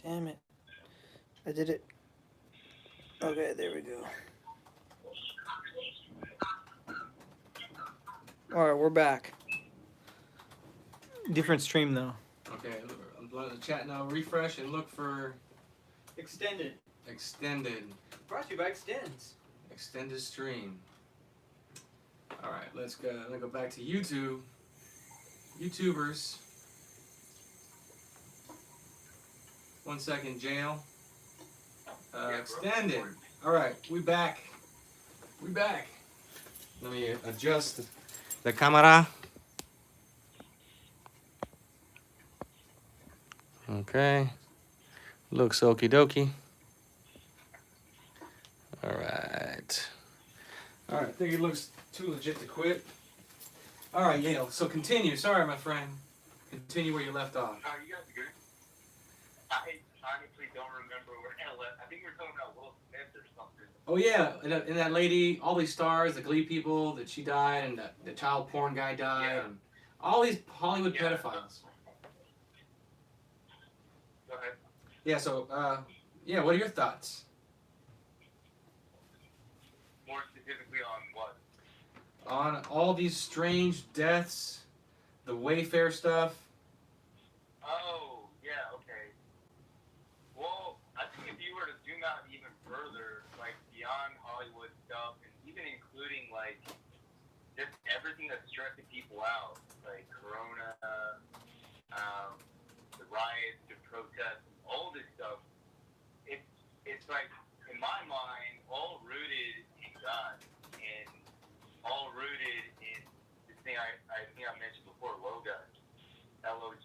Damn it. I did it. Okay, there we go. Alright, we're back. Different stream though. Okay, I'm letting the chat now. Refresh and look for Extended. extended. Brought to you by Extends. Extended stream. All right, let's go back to YouTube. YouTubers. 1 second, jail. Extended. All right, we back. We back. Let me adjust the camera. Okay. Looks okie dokie. All right. All right, I think it looks too legit to quit. All right, Yale. So continue. Sorry, my friend. Continue where you left off. No, you guys are good. I honestly don't remember where I left. I think we were talking about Will Smith or something. Oh yeah, and that lady, all these stars, the Glee people, that she died, and the child porn guy died, Yeah. and all these Hollywood pedophiles. Go ahead. Yeah. So, yeah. What are your thoughts More specifically on what? on all these strange deaths, the Wayfair stuff? Oh, yeah, okay. Well, I think if you were to zoom out even further, like beyond Hollywood stuff, and even including like just everything that's stressing people out, like Corona, the riots, the protests, all this stuff, it's like, in my mind, all rooted in God and all rooted in this thing I think I mentioned before, Logos, Logos.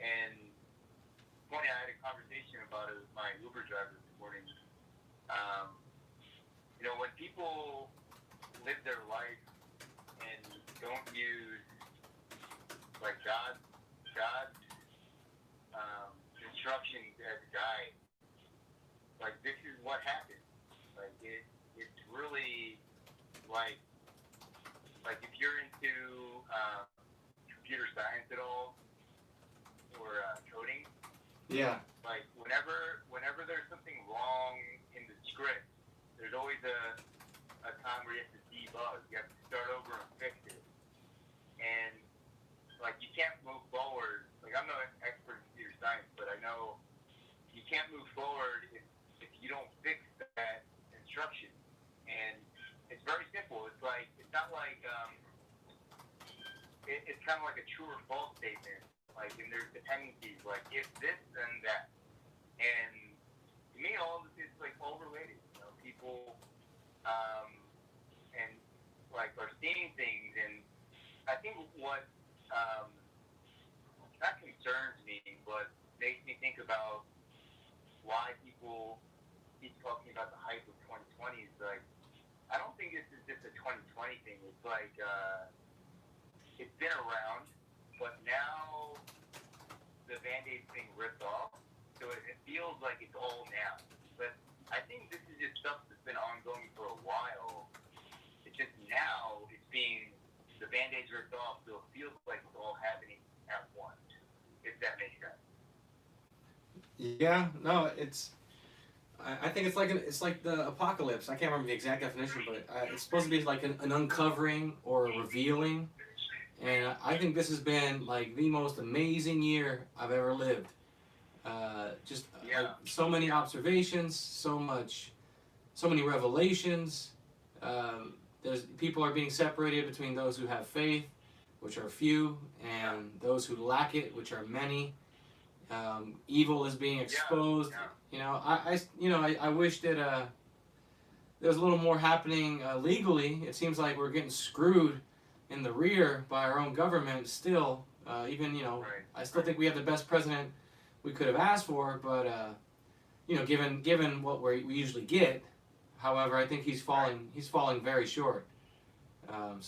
And funny, I had a conversation about it with my Uber driver this morning. When people live their life and don't use like God's instructions as a guide, like this is what happens. Like it's really like if you're into computer science at all or coding, Yeah. like whenever there's something wrong in the script, there's always a time where you have to debug. You have to start over and fix it. And like you can't move forward. Like I'm not an expert in computer science, but I know you can't move forward if you don't fix that instruction. And it's very simple. It's not like it's kind of like a true or false statement. Like, and there's dependencies. Like if this, then that. And to me, all of this is like all related. People and like are seeing things, and I think what not concerns me, but makes me think about why people keep talking about the hype of 2020 is like, I don't think this is just a 2020 thing. It's like it's been around, but now the Band-Aid's being ripped off, so it feels like it's all now. But I think this is just stuff that's been ongoing for a while. It's just now the Band-Aid's ripped off, so it feels like it's all happening at once, if that makes sense. Yeah. No. I think it's like the apocalypse. I can't remember the exact definition, but it's supposed to be like an uncovering or a revealing. And I think this has been like the most amazing year I've ever lived. So many observations, so many revelations. There's people are being separated between those who have faith, which are few, and those who lack it, which are many. Evil is being exposed. I wish that there was a little more happening legally. It seems like we're getting screwed in the rear by our own government still. I still think we have the best president we could have asked for, but given what we usually get, however, I think he's falling very short. But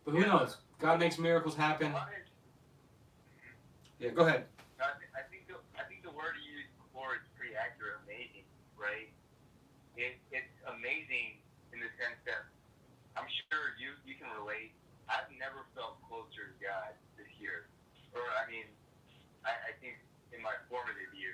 who knows? God makes miracles happen. Yeah, go ahead. I think the word you used before is pretty accurate. Amazing, right? It's amazing in the sense that I'm sure you can relate. I've never felt closer to God this year, or I mean, I think in my formative years.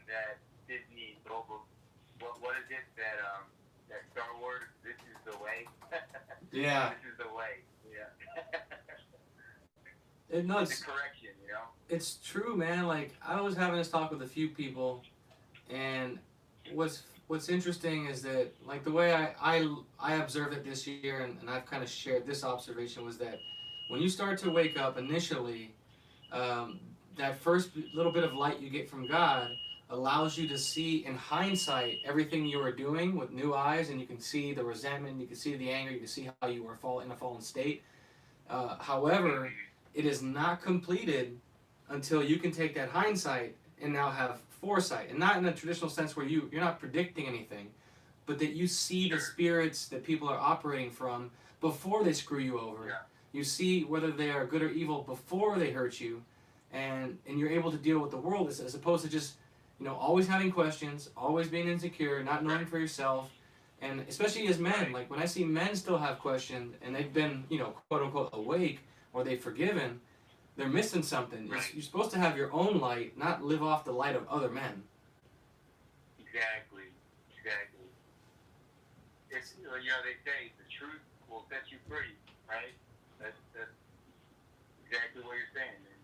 that Disney global, what is it that that Star Wars? This is the way. Yeah. This is the way. Yeah. No, It's a correction, you know. it's true, man. Like I was having this talk with a few people, and what's interesting is that like the way I observed it this year, and I've kind of shared this observation was that when you start to wake up initially, um, that first little bit of light you get from God allows you to see in hindsight everything you were doing with new eyes, and you can see the resentment, you can see the anger, you can see how you were in a fallen state. However, it is not completed until you can take that hindsight and now have foresight, and not in a traditional sense where you're not predicting anything, but that you see the spirits that people are operating from before they screw you over. Yeah. You see whether they are good or evil before they hurt you, and you're able to deal with the world as opposed to just always having questions, always being insecure, not knowing for yourself. And especially as men, like when I see men still have questions and they've been, quote unquote, awake or they've forgiven, they're missing something. Right. You're supposed to have your own light, not live off the light of other men. Exactly. It's they say the truth will set you free, right? That's exactly what you're saying, man.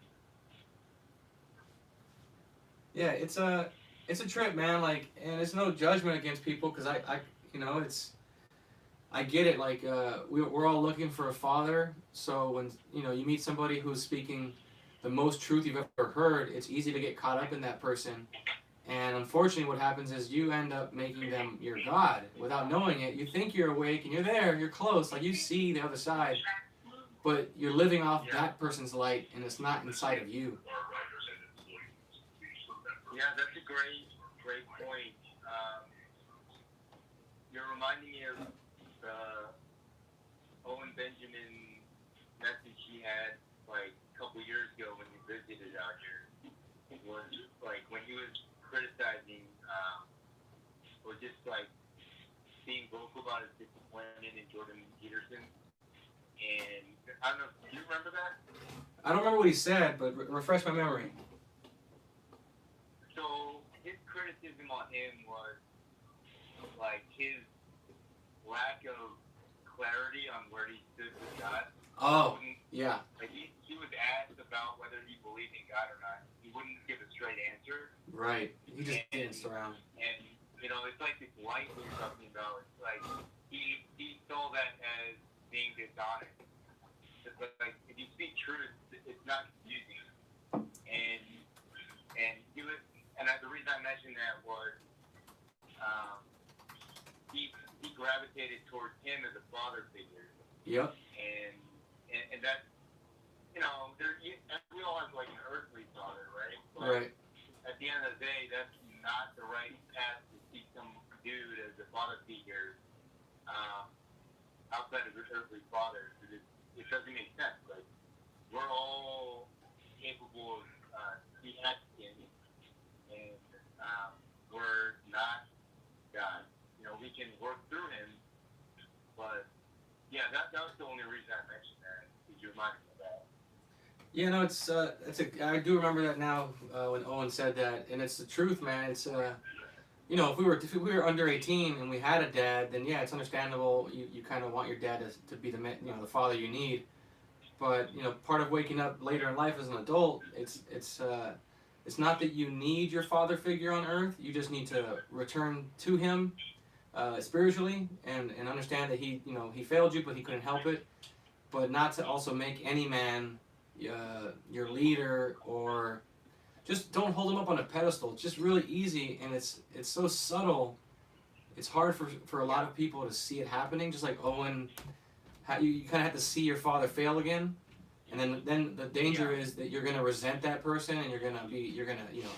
Yeah, it's a trip, man. Like, and it's no judgment against people because I get it. Like, we're all looking for a father. So when you meet somebody who's speaking the most truth you've ever heard, it's easy to get caught up in that person. And unfortunately, what happens is you end up making them your God without knowing it. You think you're awake and you're there, you're close, like you see the other side, but you're living off that person's light, and it's not inside of you. Yeah, that's a great point. You're reminding me of the Owen Benjamin message he had like a couple years ago when he visited out here. It was like when he was criticizing or just like being vocal about his disappointment in Jordan Peterson. And I don't know, do you remember that? I don't remember what he said, but refresh my memory. So his criticism on him was like his lack of clarity on where he stood with God. Oh, yeah. Like he was asked about whether he believed in God or not. He wouldn't give a straight answer. Right. He just danced around. And it's like this light we were talking about. It's like he saw that as being dishonest. It's like if you speak truth, it's not confusing. And he was, the reason I mentioned that was he gravitated towards him as a father figure. Yep. And that's we all have like an earthly father, right? But Right. at the end of the day, that's not the right path to see some dude as a father figure outside of his earthly father. It doesn't make sense. Like we're all capable of reacting, and we're not God. We can work through him, but yeah, that was the only reason I mentioned that. Did you remind me of that? Yeah, no, I do remember that now when Owen said that, and it's the truth, man. It's if we were under 18 and we had a dad, then yeah, it's understandable. You kind of want your dad to be the the father you need, but part of waking up later in life as an adult, it's not that you need your father figure on earth. You just need to return to him spiritually and understand that he failed you, but he couldn't help it. But not to also make any man your leader, or just don't hold him up on a pedestal. It's just really easy, and it's so subtle. It's hard for a lot of people to see it happening. Just like Owen, you kind of have to see your father fail again, and then the danger is that you're gonna resent that person, and you're gonna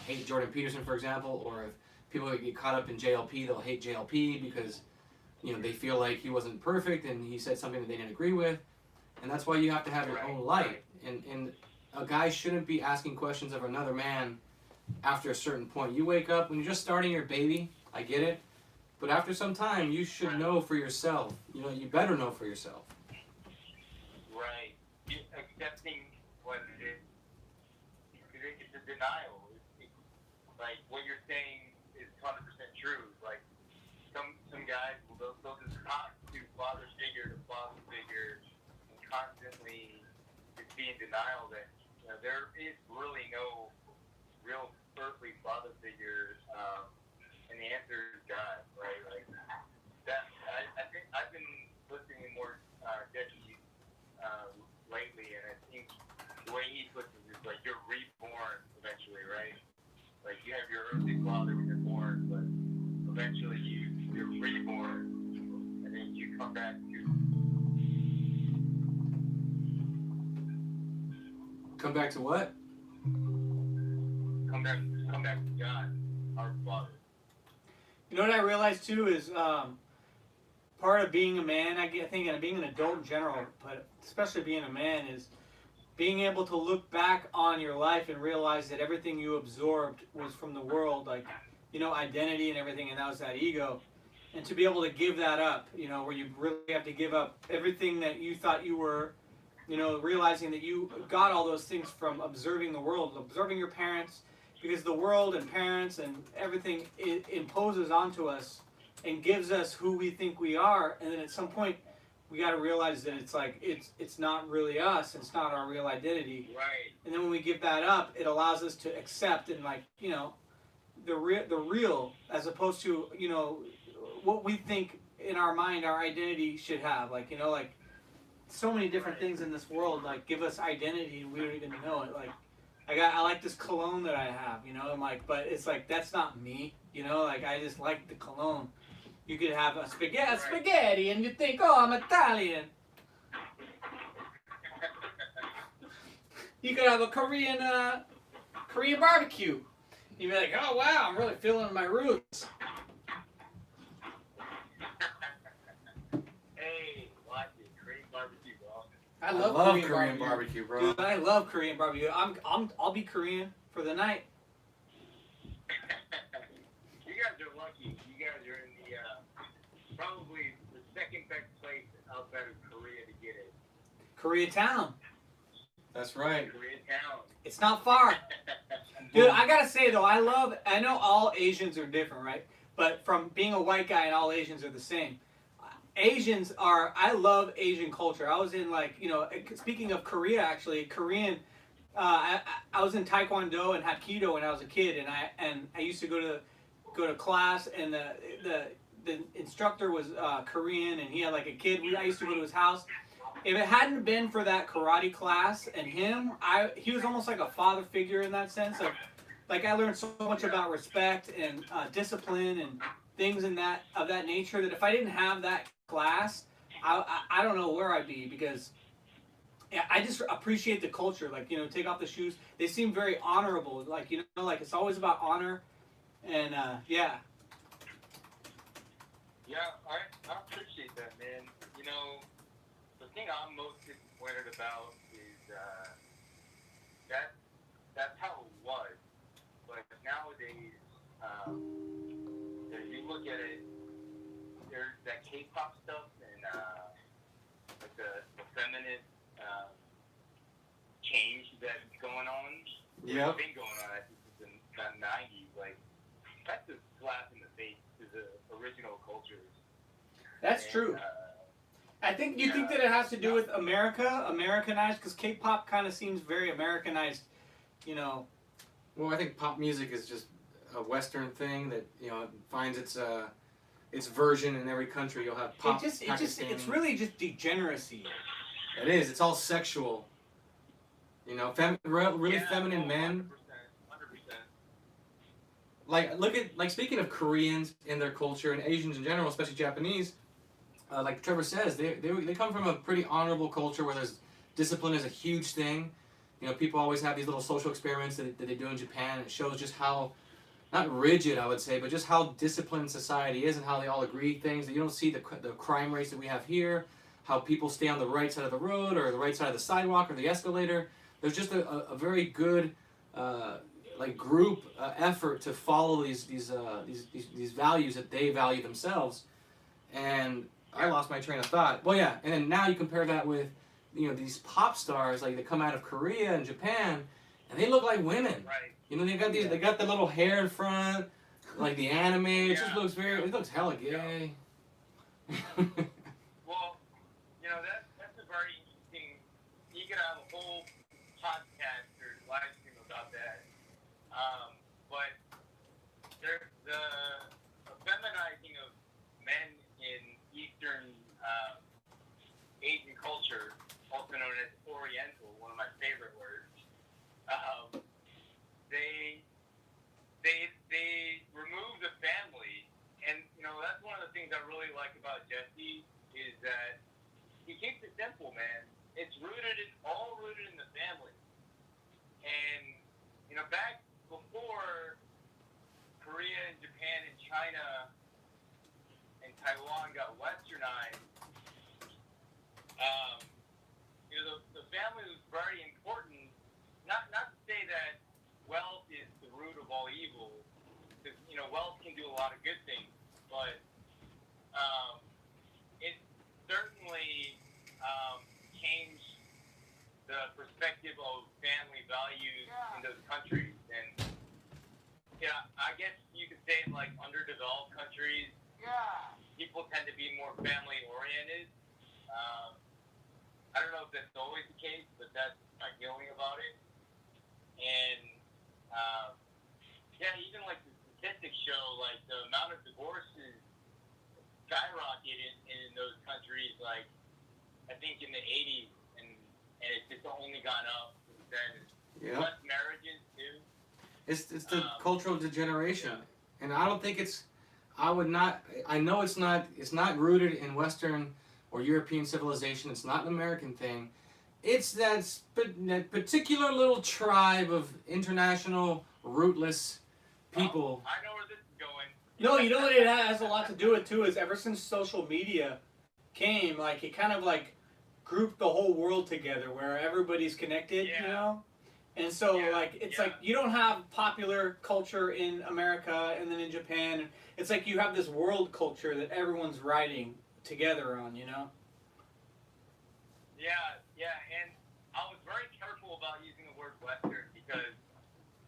hate Jordan Peterson, for example, or if people get caught up in JLP, they'll hate JLP because they feel like he wasn't perfect and he said something that they didn't agree with, and that's why you have to have your own light. And a guy shouldn't be asking questions of another man after a certain point. You wake up when you're just starting your baby. I get it, but after some time, you should know for yourself. You better know for yourself. Right. Accepting what it is, because it's a denial. Like what you're saying is 100% true. Like some guys will they'll just hop to father figure to father figure and constantly just be in denial that there is really no real earthly father figure, and the answer is God, right? Like that. I think I've been listening to more Degeneracy lately, and I think the way he puts it is like you're reborn eventually, right? Like you have your earthly father when you're born, but eventually you're reborn, and then you come back to what? come back to God, our Father. You know what I realized too is part of being a man. I think, and being an adult in general, but especially being a man, is being able to look back on your life and realize that everything you absorbed was from the world, like, identity and everything, and that was that ego. And to be able to give that up, where you really have to give up everything that you thought you were, realizing that you got all those things from observing the world, observing your parents, because the world and parents and everything, it imposes onto us and gives us who we think we are, and then at some point, we got to realize that it's not really us. It's not our real identity. Right. And then when we give that up, it allows us to accept and the real, as opposed to what we think in our mind our identity should have. Like so many different things in this world give us identity and we don't even know it. Like I like this cologne that I have. I'm like, but it's like that's not me. I just like the cologne. You could have a spaghetti, and you think, oh, I'm Italian. You could have a Korean barbecue. You'd be like, oh wow, I'm really feeling my roots. Hey, watch it, Korean barbecue, bro. I love Korean barbecue, bro. Dude, I love Korean barbecue. I'll be Korean for the night. You guys are lucky. You guys are in the probably the second best place outside of Korea to get it. Koreatown. That's right. Koreatown. It's not far. Dude, I gotta say though, I know all Asians are different, right? But from being a white guy and all Asians are the same. I love Asian culture. I was in speaking of Korea, actually, Korean, I was in Taekwondo and Hapkido when I was a kid, and I used to go to class, and the instructor was Korean, and he had like a kid. I used to go to his house. If it hadn't been for that karate class and him, he was almost like a father figure in that sense. Of, I learned so much about respect and discipline and things of that nature that if I didn't have that class, I don't know where I'd be, because I just appreciate the culture. Take off the shoes. They seem very honorable. It's always about honor, and yeah. Yeah, I appreciate that, man. The thing I'm most disappointed about is that's how it was. But nowadays, if you look at it, there's that K-pop stuff and the feminist change that's going on. Yeah. It's been going on since the 90s. That's a slap in the face to the original cultures. That's true. I think you think that it has to do with Americanized, because K-pop kind of seems very Americanized, Well, I think pop music is just a Western thing that finds its version in every country. You'll have pop. It's really just degeneracy. It is. It's all sexual. Really feminine men. 100%. Speaking of Koreans and their culture and Asians in general, especially Japanese. Like Trevor says, they come from a pretty honorable culture where there's discipline is a huge thing. People always have these little social experiments that they do in Japan. And it shows just how, not rigid I would say, but just how disciplined society is and how they all agree things. That you don't see the crime rates that we have here, how people stay on the right side of the road or the right side of the sidewalk or the escalator. There's just a very good group effort to follow these values that they value themselves. And I lost my train of thought. Well, yeah, and then now you compare that with, these pop stars that come out of Korea and Japan, and they look like women. Right. They got the little hair in front, like the anime. It just Yeah. looks it looks hella gay. Well, that's a very interesting. You could have a whole podcast or live stream about that. But there's the feminizing of men in Eastern Asian culture, also known as Oriental, one of my favorite words. They remove the family, and that's one of the things I really like about Jesse is that he keeps it simple, man. It's all rooted in the family, and back before Korea and Japan and China and Taiwan got westernized, the family was very important. Not to say that wealth is the root of all evil, because wealth can do a lot of good things, but it certainly changed the perspective of family values in those countries. And I guess you could say like underdeveloped countries, people tend to be more family oriented. I don't know if that's always the case, but that's my feeling about it. And even like the statistics show, like the amount of divorces skyrocketed in those countries. Like I think in the 80s, and it's just only gone up since then. Yeah. Less marriages too. It's the cultural degeneration, and I don't think it's. I would not. I know it's not. It's not rooted in Western or European civilization. It's not an American thing. It's that particular little tribe of international rootless people. I know where this is going. No, you know what it has a lot to do with too is ever since social media came, like it kind of like grouped the whole world together where everybody's connected, And so like it's like you don't have popular culture in America and then in Japan. It's like you have this world culture that everyone's riding together on, Yeah, and I was very careful about using the word Western because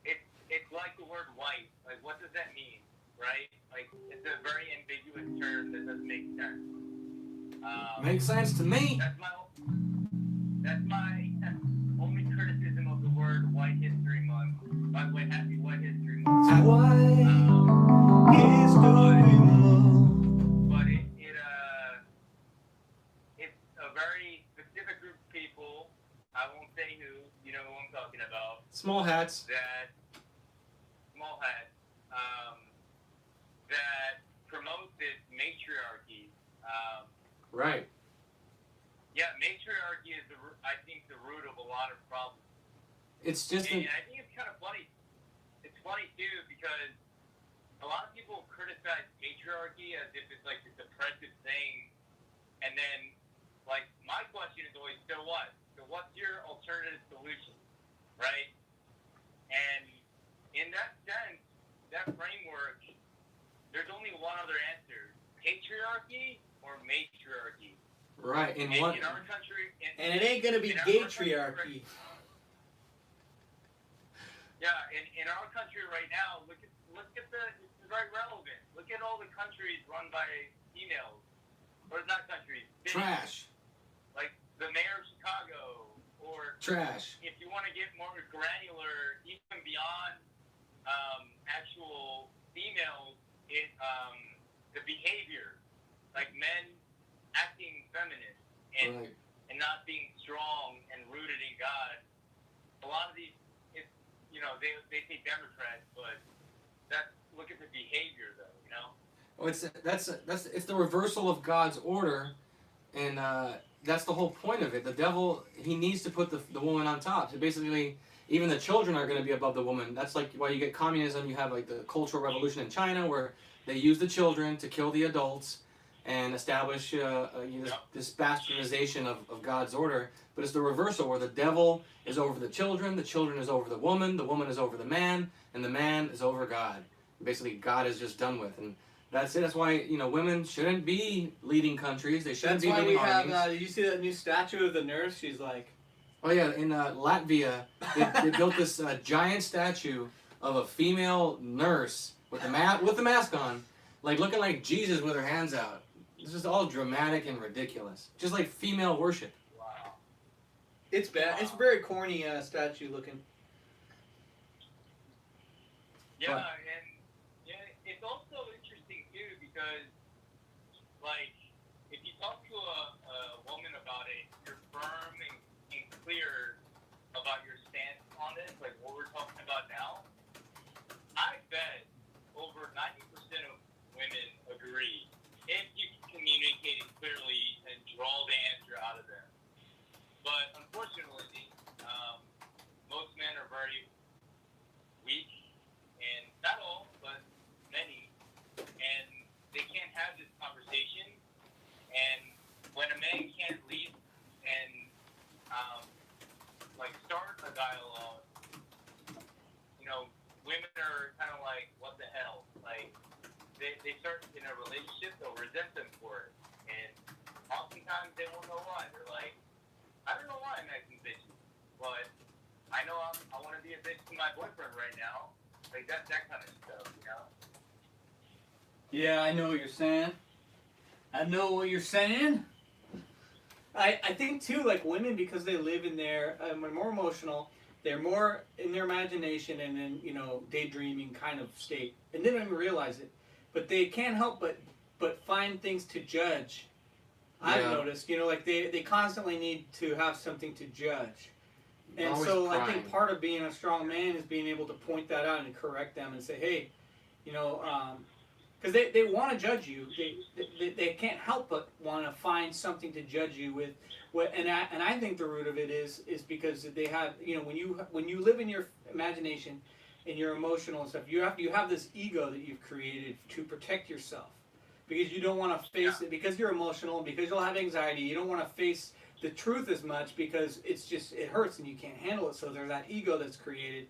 it's like the word white. Like, what does that mean, right? Like, it's a very ambiguous term that doesn't make sense. Makes sense to me. That's my only criticism of the word White History Month. By the way, happy White History Month. White History Month. But it's a very specific group of people. I won't say who. You know who I'm talking about. Small hats. That promote this matriarchy. Right. Yeah, matriarchy is I think the root of a lot of problems. It's just. And I think it's kind of funny. It's funny too because a lot of people criticize matriarchy as if it's like this oppressive thing, and then like my question is always, so what? So what's your alternative solution, right? And in that sense, that framework, there's only one other answer: patriarchy or matriarchy. Right. In our country, and it ain't gonna be gatriarchy. In our country right now, look at it's very relevant. Look at all the countries run by females, or not countries. Cities. Trash. Like the mayor of Chicago, or trash. If you want to get more granular, even beyond actual females, the behavior, like men acting feminine and not being strong and rooted in God. A lot of these, they say Democrats, but look at the behavior though, Well, it's the reversal of God's order, and that's the whole point of it. The devil, he needs to put the woman on top. So basically, even the children are going to be above the woman. That's like why you get communism. You have like the Cultural Revolution in China, where they use the children to kill the adults and establish this bastardization of God's order. But it's the reversal, where the devil is over the children is over the woman is over the man is over God. Basically, God is just done with. And that's it. That's why, women shouldn't be leading countries. They shouldn't be leading armies. Did you see that new statue of the nurse? She's like... Oh, yeah. In Latvia, they built this giant statue of a female nurse with the mask on, like looking like Jesus with her hands out. This is all dramatic and ridiculous. Just like female worship. Wow. It's bad. It's very corny statue looking. Yeah, What? and yeah, it's also interesting too because, like, if you talk to a woman about it, you're firm and clear about your stance on it, like what we're talking about now. I bet over 90% of women agree if you can communicate it clearly and draw the answer out of them. But unfortunately, most men are very weak, and not all, but many, and they can't have this conversation. And when a man can't lead and like start a dialogue, you know, women are kind of like, what the hell? Like, they start in a relationship, they'll resent them for it. And oftentimes they won't know why. They're like, I don't know why I'm acting bitchy, but I know I want to be a bitch to my boyfriend right now. Like, that kind of stuff, you know? Yeah, I know what you're saying. I know what you're saying. I think too, like women, because they live in their, more emotional, they're more in their imagination and in, you know, daydreaming kind of state. And they don't even realize it. But they can't help but find things to judge. I've Yeah. noticed, you know, like they constantly need to have something to judge. And Always so I crying. think part of being a strong man is being able to point that out and correct them and say, hey, you know, because they want to judge you. They can't help but want to find something to judge you with. And I think the root of it is because they have, you know, when you live in your imagination and you're emotional and stuff, you have this ego that you've created to protect yourself, because you don't want to face it, because you're emotional and because you'll have anxiety. You don't want to face the truth as much because it hurts and you can't handle it. So there's that ego that's created.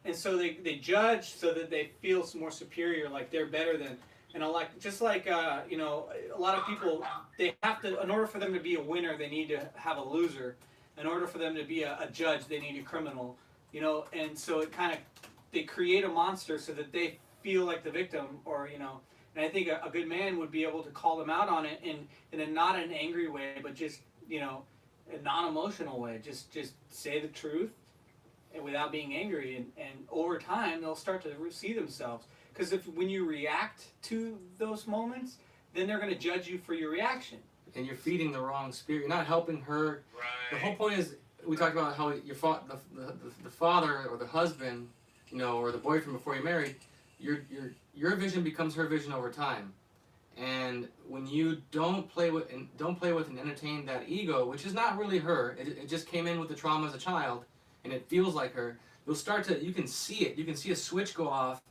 And so they judge so that they feel more superior, like they're better than, you know, like just like you know, a lot of people, they have to, in order for them to be a winner, they need to have a loser. In order for them to be a judge, they need a criminal, you know. And so it kind of, they create a monster so that they feel like the victim, or you know. And I think a good man would be able to call them out on it in a not an angry way, but just, you know, a non-emotional way. Just say the truth without being angry, and over time they'll start to see themselves. Because when you react to those moments, then they're going to judge you for your reaction. And you're feeding the wrong spirit. You're not helping her. Right. The whole point is, we talked about how the father or the husband, you know, or the boyfriend before you're married, your vision becomes her vision over time. And when you don't play with and entertain that ego, which is not really her, it just came in with the trauma as a child, and it feels like her. You can see it. You can see a switch go off.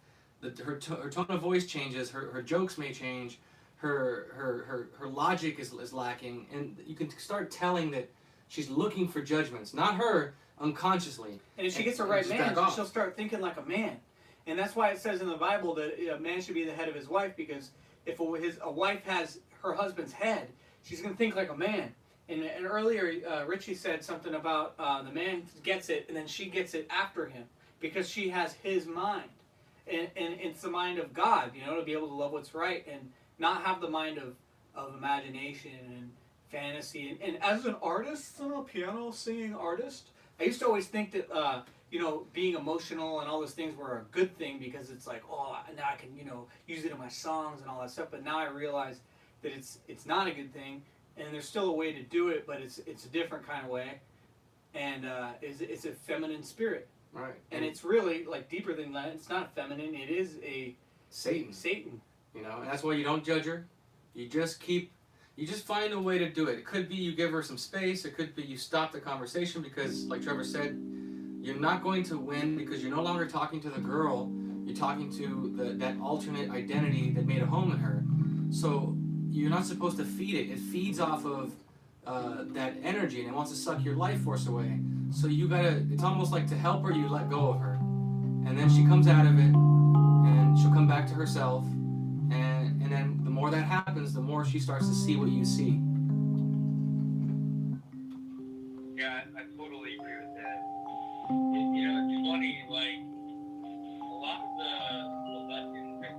Her tone of voice changes. Her jokes may change. Her logic is lacking, and you can start telling that she's looking for judgments, not her, unconsciously. And if she gets the right man, she'll start thinking like a man. And that's why it says in the Bible that a man should be the head of his wife, because if a wife has her husband's head, she's going to think like a man. And earlier, Richie said something about the man gets it, and then she gets it after him, because she has his mind. And it's the mind of God, you know, to be able to love what's right and not have the mind of imagination and fantasy. And as an artist, a piano singing artist, I used to always think that, you know, being emotional and all those things were a good thing, because it's like, oh, now I can, you know, use it in my songs and all that stuff. But now I realize that it's not a good thing, and there's still a way to do it, but it's a different kind of way, and it's a feminine spirit. Right. And it's really like deeper than that. It's not feminine. It is a Satan. You know, and that's why you don't judge her. You just find a way to do it. It could be you give her some space. It could be you stop the conversation, because, like Trevor said, you're not going to win, because you're no longer talking to the girl. You're talking to that alternate identity that made a home in her. So you're not supposed to feed it. It feeds off of that energy, and it wants to suck your life force away. So it's almost like, to help her, you let go of her. And then she comes out of it, and she'll come back to herself. And then the more that happens, the more she starts to see what you see. Yeah, I totally agree with that. You know, it's funny, like, a lot of the lessons that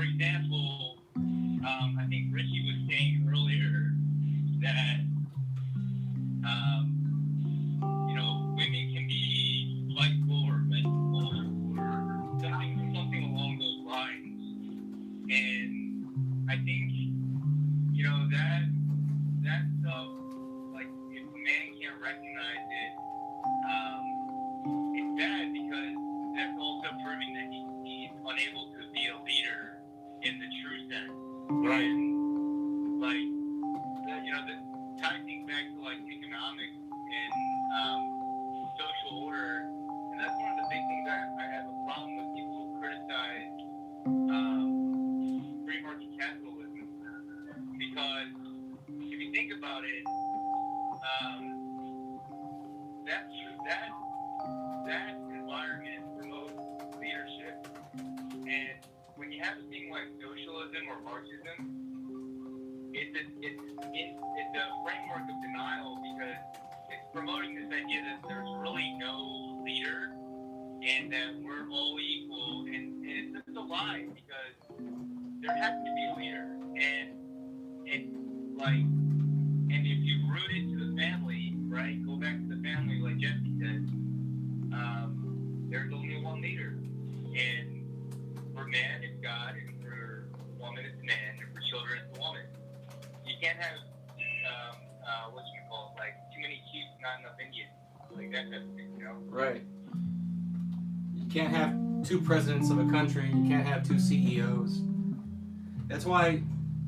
for example, I think Richie was saying earlier that, women can be spiteful or vengeful or something along those lines. And I think, that stuff, like, if a man can't recognize it, it's bad because that's also proving that he's unable to be a leader in the true sense. Right. And, like, tying things back to, like, economics and social order, and that's one of the big things I have a problem with people who criticize free market capitalism, because if you think about it, that environment promotes leadership, and when you have a thing like socialism or Marxism, it's a framework of denial, because it's promoting this idea that there's really no leader and that we're all equal, and it's just a lie, because there has to be a leader, and if you root it to the family, right, go back to the family like Jesse said, there's only one leader, and for man it's God, and for woman it's man, and for children it's the woman. You can't have like too many chiefs, not enough Indians, like that type of thing, Right. You can't have two presidents of a country. You can't have two CEOs. That's why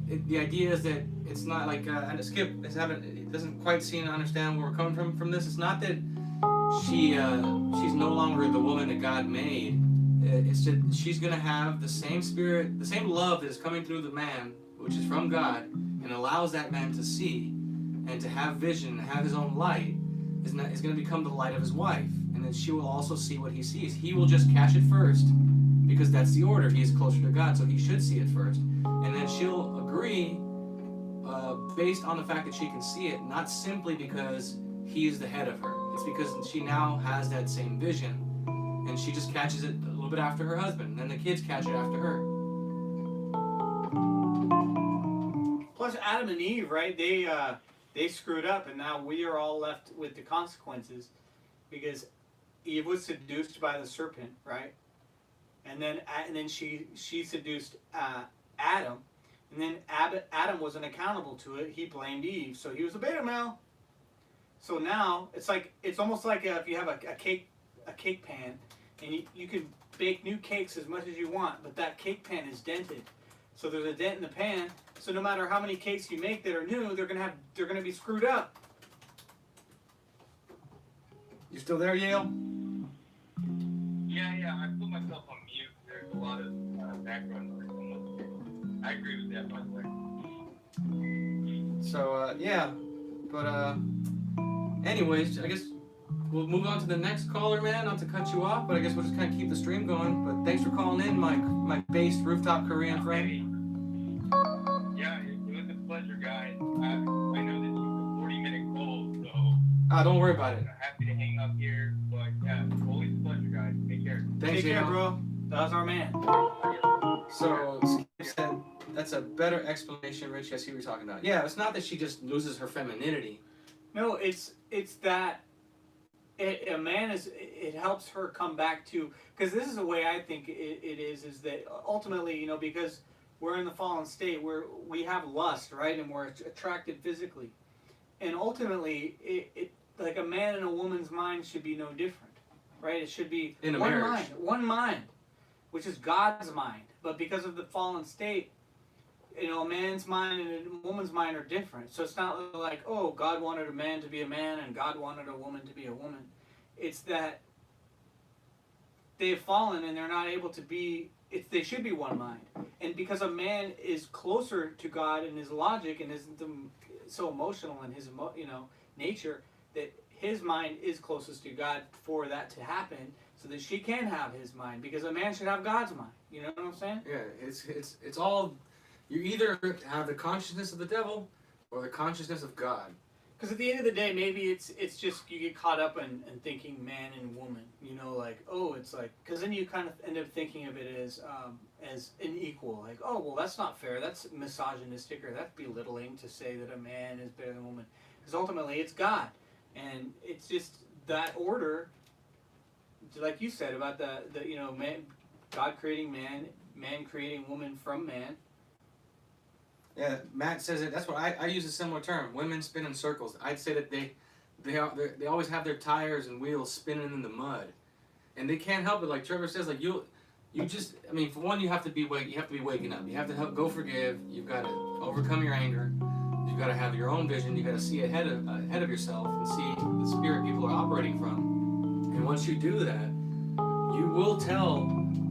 the idea is that it's not like Skip it doesn't quite seem to understand where we're coming from this. It's not that she's no longer the woman that God made. It's just she's gonna have the same spirit, the same love that is coming through the man, which is from God, and allows that man to see and to have vision, have his own light, is going to become the light of his wife. And then she will also see what he sees. He will just catch it first, because that's the order. He's closer to God, so he should see it first. And then she'll agree based on the fact that she can see it, not simply because he's the head of her. It's because she now has that same vision, and she just catches it a little bit after her husband, and then the kids catch it after her. Plus, Adam and Eve, right? They screwed up, and now we are all left with the consequences, because Eve was seduced by the serpent, right? And then she seduced Adam, and then Adam wasn't accountable to it. He blamed Eve, so he was a beta male. So now it's almost like if you have a cake pan, and you can bake new cakes as much as you want, but that cake pan is dented. So there's a dent in the pan. So no matter how many cakes you make that are new, they're gonna be screwed up. You still there, Yale? Yeah. I put myself on mute. There's a lot of background noise. I agree with that, by the way. So anyways, I guess we'll move on to the next caller, man. Not to cut you off, but I guess we'll just kind of keep the stream going. But thanks for calling in, my based rooftop Korean friend. Yeah, it was a pleasure, guys. I know this was a 40-minute call, so Don't worry about it. I'm happy to hang up here, but yeah, always a pleasure, guys. Take care. Thanks, Take care, bro. That was our man. So Skip said that's a better explanation, Rich. I see what you're talking about. Yeah, it's not that she just loses her femininity. No, it's that a man it helps her come back to, because this is the way I think it is that ultimately, because we're in the fallen state where we have lust, right, and we're attracted physically, and ultimately it like a man and a woman's mind should be no different, right? It should be in a one marriage. one mind, which is God's mind. But because of the fallen state, a man's mind and a woman's mind are different. So it's not like, oh, God wanted a man to be a man and God wanted a woman to be a woman. It's that they've fallen and they're not able to be, they should be one mind. And because a man is closer to God in his logic and isn't so emotional in his nature, that his mind is closest to God for that to happen, so that she can have his mind, because a man should have God's mind. You know what I'm saying? Yeah, it's all, you either have the consciousness of the devil or the consciousness of God. Because at the end of the day, maybe it's just you get caught up in thinking man and woman. Like, oh, it's like, because then you kind of end up thinking of it as an equal. Like, oh, well, that's not fair. That's misogynistic, or that's belittling to say that a man is better than a woman. Because ultimately, it's God, and it's just that order. Like you said about the man, God creating man, man creating woman from man. Yeah, Matt says it. That's what I use a similar term. Women spin in circles. I'd say that they always have their tires and wheels spinning in the mud, and they can't help it. Like Trevor says, like you just. I mean, for one, you have to be waking up. You have to go forgive. You've got to overcome your anger. You've got to have your own vision. You've got to see ahead of yourself and see the spirit people are operating from. And once you do that, you will tell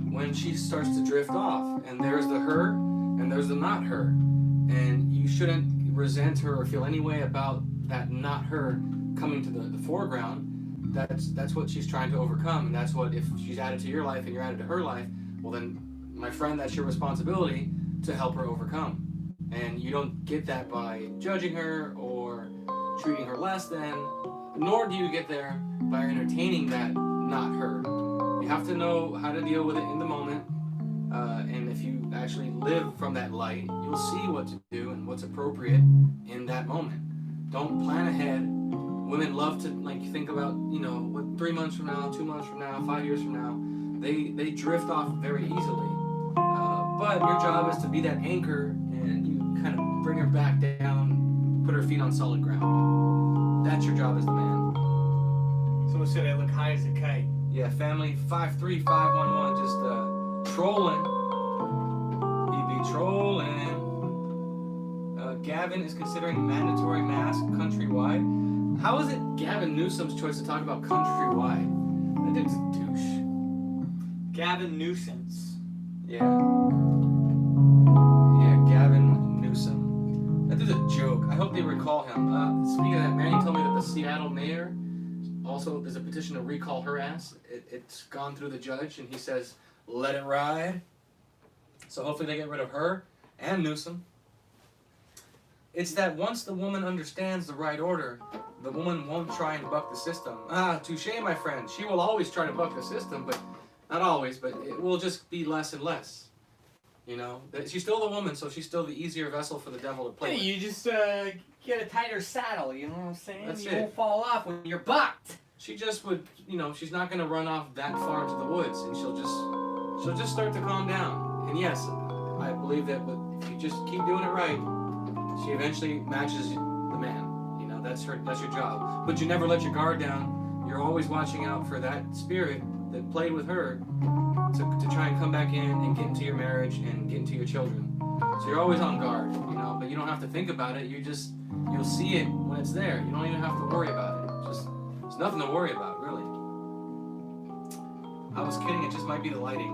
when she starts to drift off. And there's the her, and there's the not her. And you shouldn't resent her or feel any way about that not her coming to the foreground. That's what she's trying to overcome. And that's what, if she's added to your life and you're added to her life, well then, my friend, that's your responsibility to help her overcome. And you don't get that by judging her or treating her less than, nor do you get there by entertaining that not her. You have to know how to deal with it in the moment, and if you actually live from that light, you'll see what to do and what's appropriate in that moment. Don't plan ahead. Women love to think about, what 3 months from now, 2 months from now, 5 years from now. They drift off very easily. But your job is to be that anchor, and you kind of bring her back down, put her feet on solid ground. That's your job as the man. Someone said I look high as a kite. Yeah, family 53511, just trolling. He be trolling. Gavin is considering mandatory mask countrywide. How is it Gavin Newsom's choice to talk about countrywide? That dude's a douche. Gavin Nuisance. Yeah. Yeah, Gavin Newsom. That dude's a joke. I hope they recall him. Speaking of that, Manny told me that the Seattle mayor, also, there's a petition to recall her ass. It's gone through the judge, and he says, let it ride. So hopefully they get rid of her and Newsom. It's that once the woman understands the right order, the woman won't try and buck the system. Touche, my friend. She will always try to buck the system, but not always, but it will just be less and less. She's still the woman, so she's still the easier vessel for the devil to play with. You just get a tighter saddle, you know what I'm saying? That's you it. won't fall off when you're bucked. She just would, she's not going to run off that far into the woods, and she'll just start to calm down. And yes, I believe that, but if you just keep doing it right, she eventually matches the man. That's your job. But you never let your guard down. You're always watching out for that spirit that played with her to try and come back in and get into your marriage and get into your children. So you're always on guard, but you don't have to think about it. You'll see it when it's there. You don't even have to worry about it. There's nothing to worry about, really. I was kidding. It just might be the lighting.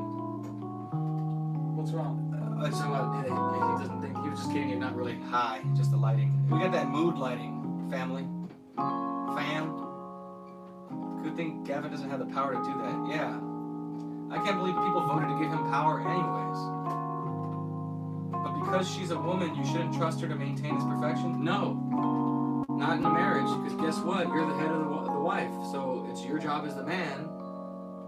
What's wrong? He doesn't think. He was just kidding. You're not really high. Just the lighting. We got that mood lighting, family. Fam. Good thing Gavin doesn't have the power to do that. Yeah. I can't believe people voted to give him power anyways. But because she's a woman, you shouldn't trust her to maintain his perfection? No. Not in a marriage, because guess what? You're the head of the wife. So it's your job as the man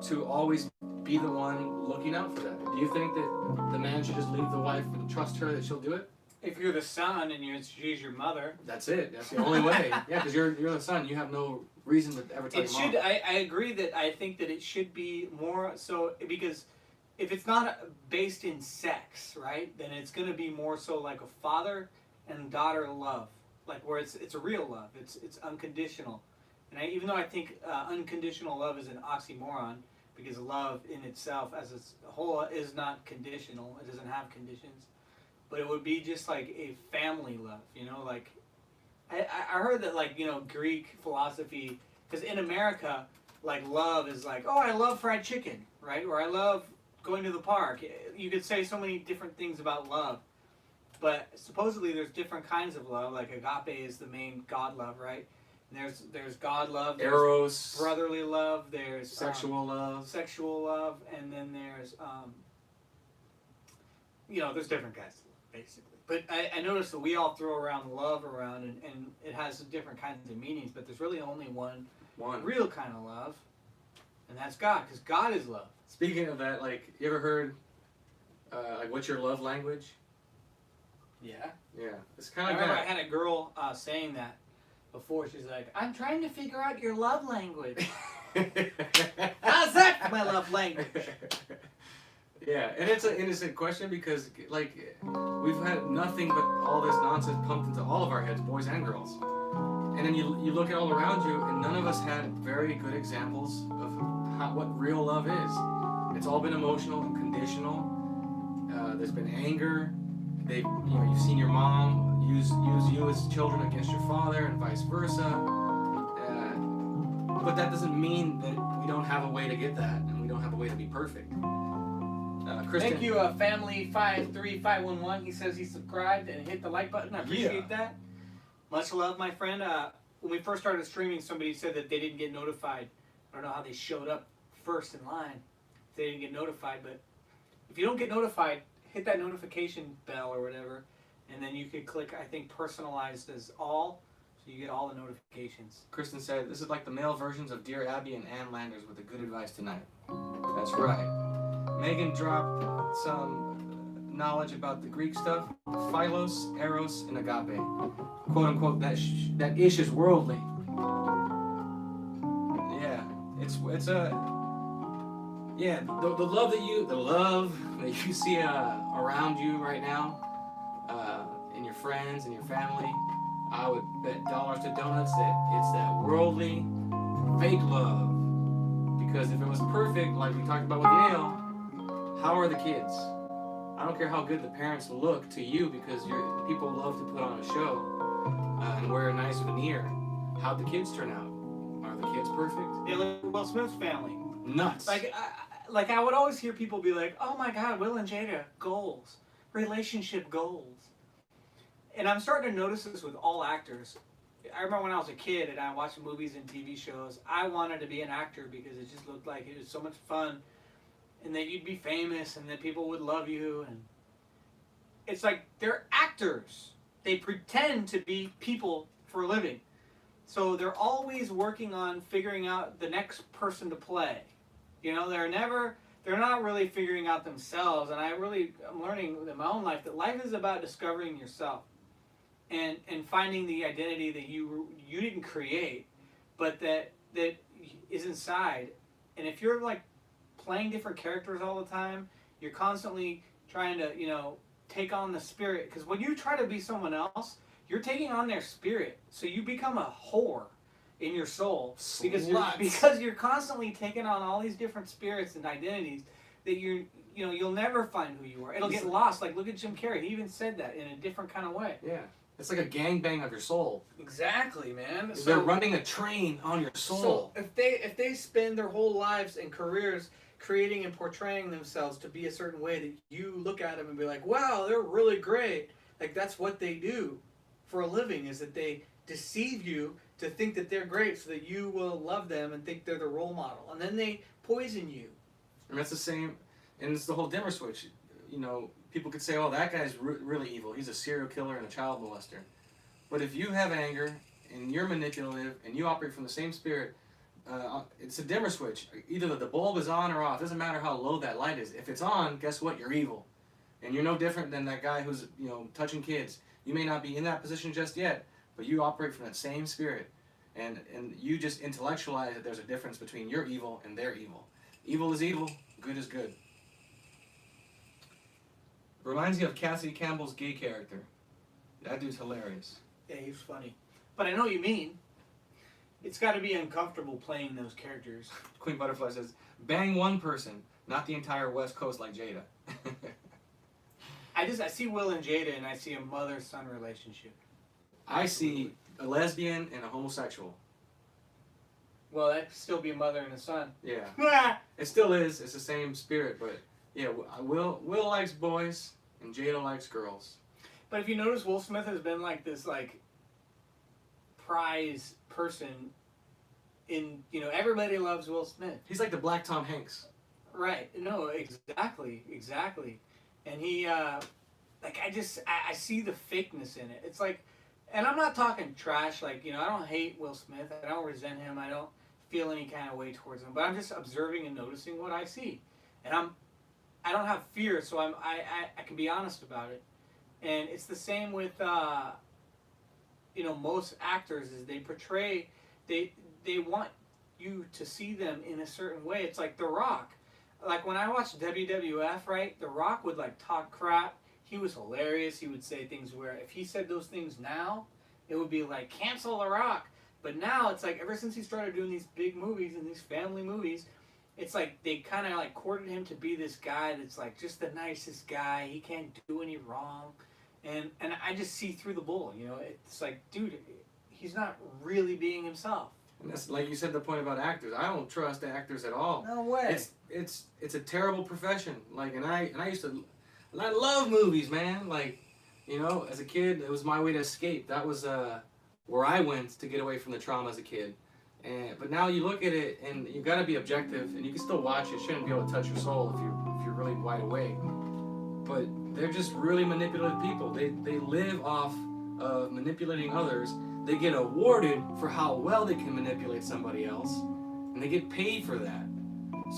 to always be the one looking out for that. Do you think that the man should just leave the wife and trust her that she'll do it? If you're the son and she's your mother. That's it. That's the only way. Yeah, because you're the son. You have no reason to ever tell your mom. I agree that I think that it should be more so, because if it's not based in sex, right, then it's going to be more so like a father and daughter love, like where it's a real love. It's unconditional. And even though I think unconditional love is an oxymoron, because love in itself as a whole is not conditional. It doesn't have conditions. But it would be just like a family love, like I heard that Greek philosophy, because in America, love is I love fried chicken, right? Or I love going to the park. You could say so many different things about love. But supposedly there's different kinds of love, like agape is the main God love, right? And there's God love, there's Eros, brotherly love, there's sexual love, and then there's there's different kinds of love, basically. But I noticed that we all throw around love around, and it has different kinds of meanings, but there's really only one real kind of love, and that's God, because God is love. Speaking of that, you ever heard Like, what's your love language? Yeah. Yeah, it's I kind of remember like I had a girl saying that before. She's like, I'm trying to figure out your love language. that. How's that for my love language? Yeah, and it's an innocent question because, like, we've had nothing but all this nonsense pumped into all of our heads, boys and girls. And then you look at all around you, and none of us had very good examples of what real love is. It's all been emotional and conditional. There's been anger. You've seen your mom use you as children against your father, and vice versa. But that doesn't mean that we don't have a way to get that, and we don't have a way to be perfect. Kristen, Thank you, family 53511. He says he subscribed and hit the like button. I appreciate that. Much love, my friend. When we first started streaming, somebody said that they didn't get notified. I don't know how they showed up first in line. They didn't get notified, but if you don't get notified, hit that notification bell or whatever, and then you could click, I think, personalized as all, so you get all the notifications. Kristen said, this is like the male versions of Dear Abby and Ann Landers with the good advice tonight. That's right. Megan dropped some knowledge about the Greek stuff. Philos, eros, and agape. Quote unquote, that ish is worldly. Yeah, it's a... Yeah, the love that you see around you right now, in your friends and your family, I would bet dollars to donuts that it's that worldly, fake love. Because if it was perfect, like we talked about with Yale, how are the kids? I don't care how good the parents look to you, because people love to put on a show and wear a nice veneer. How'd the kids turn out? Are the kids perfect? Yeah, like Will Smith's family. Nuts. Like I would always hear people be like, "Oh my God, Will and Jada, goals, relationship goals," and I'm starting to notice this with all actors. I remember when I was a kid and I watched movies and TV shows, I wanted to be an actor because it just looked like it was so much fun, and that you'd be famous and that people would love you. And it's like they're actors. They pretend to be people for a living. So they're always working on figuring out the next person to play. You know, they're not really figuring out themselves. And I'm learning in my own life that life is about discovering yourself and finding the identity that you didn't create, but that is inside. And if you're like playing different characters all the time, you're constantly trying to, take on the spirit. Because when you try to be someone else, you're taking on their spirit. So you become a whore in your soul because you're constantly taking on all these different spirits and identities that you'll never find who you are. It'll get lost. Like, look at Jim Carrey. He even said that in a different kind of way. Yeah. It's like a gangbang of your soul. Exactly, man. They're running a train on your soul. So if they spend their whole lives and careers creating and portraying themselves to be a certain way, that you look at them and be like, wow, they're really great. Like, that's what they do for a living, is that they deceive you to think that they're great so that you will love them and think they're the role model. And then they poison you. And that's the same, and it's the whole dimmer switch. People could say, oh, that guy's really evil. He's a serial killer and a child molester. But if you have anger and you're manipulative and you operate from the same spirit, it's a dimmer switch. Either the bulb is on or off. It doesn't matter how low that light is. If it's on, guess what? You're evil. And you're no different than that guy who's, touching kids. You may not be in that position just yet, but you operate from that same spirit. And you just intellectualize that there's a difference between your evil and their evil. Evil is evil. Good is good. Reminds you of Cassidy Campbell's gay character. That dude's hilarious. Yeah, he's funny. But I know what you mean. It's got to be uncomfortable playing those characters. Queen Butterfly says, bang one person, not the entire West Coast like Jada. I see Will and Jada, and I see a mother-son relationship. I see a lesbian and a homosexual. Well, that could still be a mother and a son. Yeah. It still is. It's the same spirit, but yeah, Will likes boys and Jada likes girls. But if you notice, Will Smith has been like this prize person in, everybody loves Will Smith. He's like the Black Tom Hanks. Right. No, exactly. And he, I see the fakeness in it. It's like, and I'm not talking trash, I don't hate Will Smith. I don't resent him. I don't feel any kind of way towards him. But I'm just observing and noticing what I see. And I don't have fear, so I can be honest about it. And it's the same with most actors is they portray they want you to see them in a certain way. It's like The Rock. Like when I watched WWF, right? The Rock would like talk crap. He was hilarious. He would say things where if he said those things now, it would be like cancel The Rock. But now it's like ever since he started doing these big movies and these family movies, it's like they kind of like courted him to be this guy that's like just the nicest guy. He can't do any wrong, and I just see through the bull. It's like, dude, he's not really being himself. And that's like you said, the point about actors. I don't trust actors at all. No way. It's a terrible profession. Like, and I used to, and I love movies, man. Like, as a kid, it was my way to escape. That was where I went to get away from the trauma as a kid. But now you look at it, and you got to be objective, and you can still watch it. Shouldn't be able to touch your soul if you're really wide awake. But they're just really manipulative people. They live off of manipulating others. They get awarded for how well they can manipulate somebody else, and they get paid for that.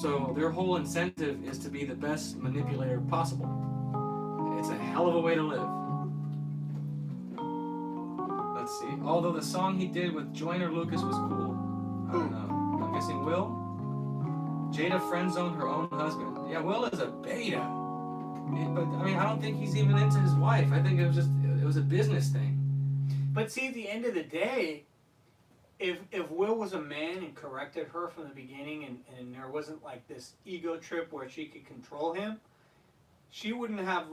So their whole incentive is to be the best manipulator possible. It's a hell of a way to live. Let's see. Although the song he did with Joyner Lucas was cool. I don't know. I'm guessing Will? Jada friendzoned her own husband. Yeah, Will is a beta. But, I mean, I don't think he's even into his wife. I think it was a business thing. But see, at the end of the day, if Will was a man and corrected her from the beginning and there wasn't like this ego trip where she could control him, she would have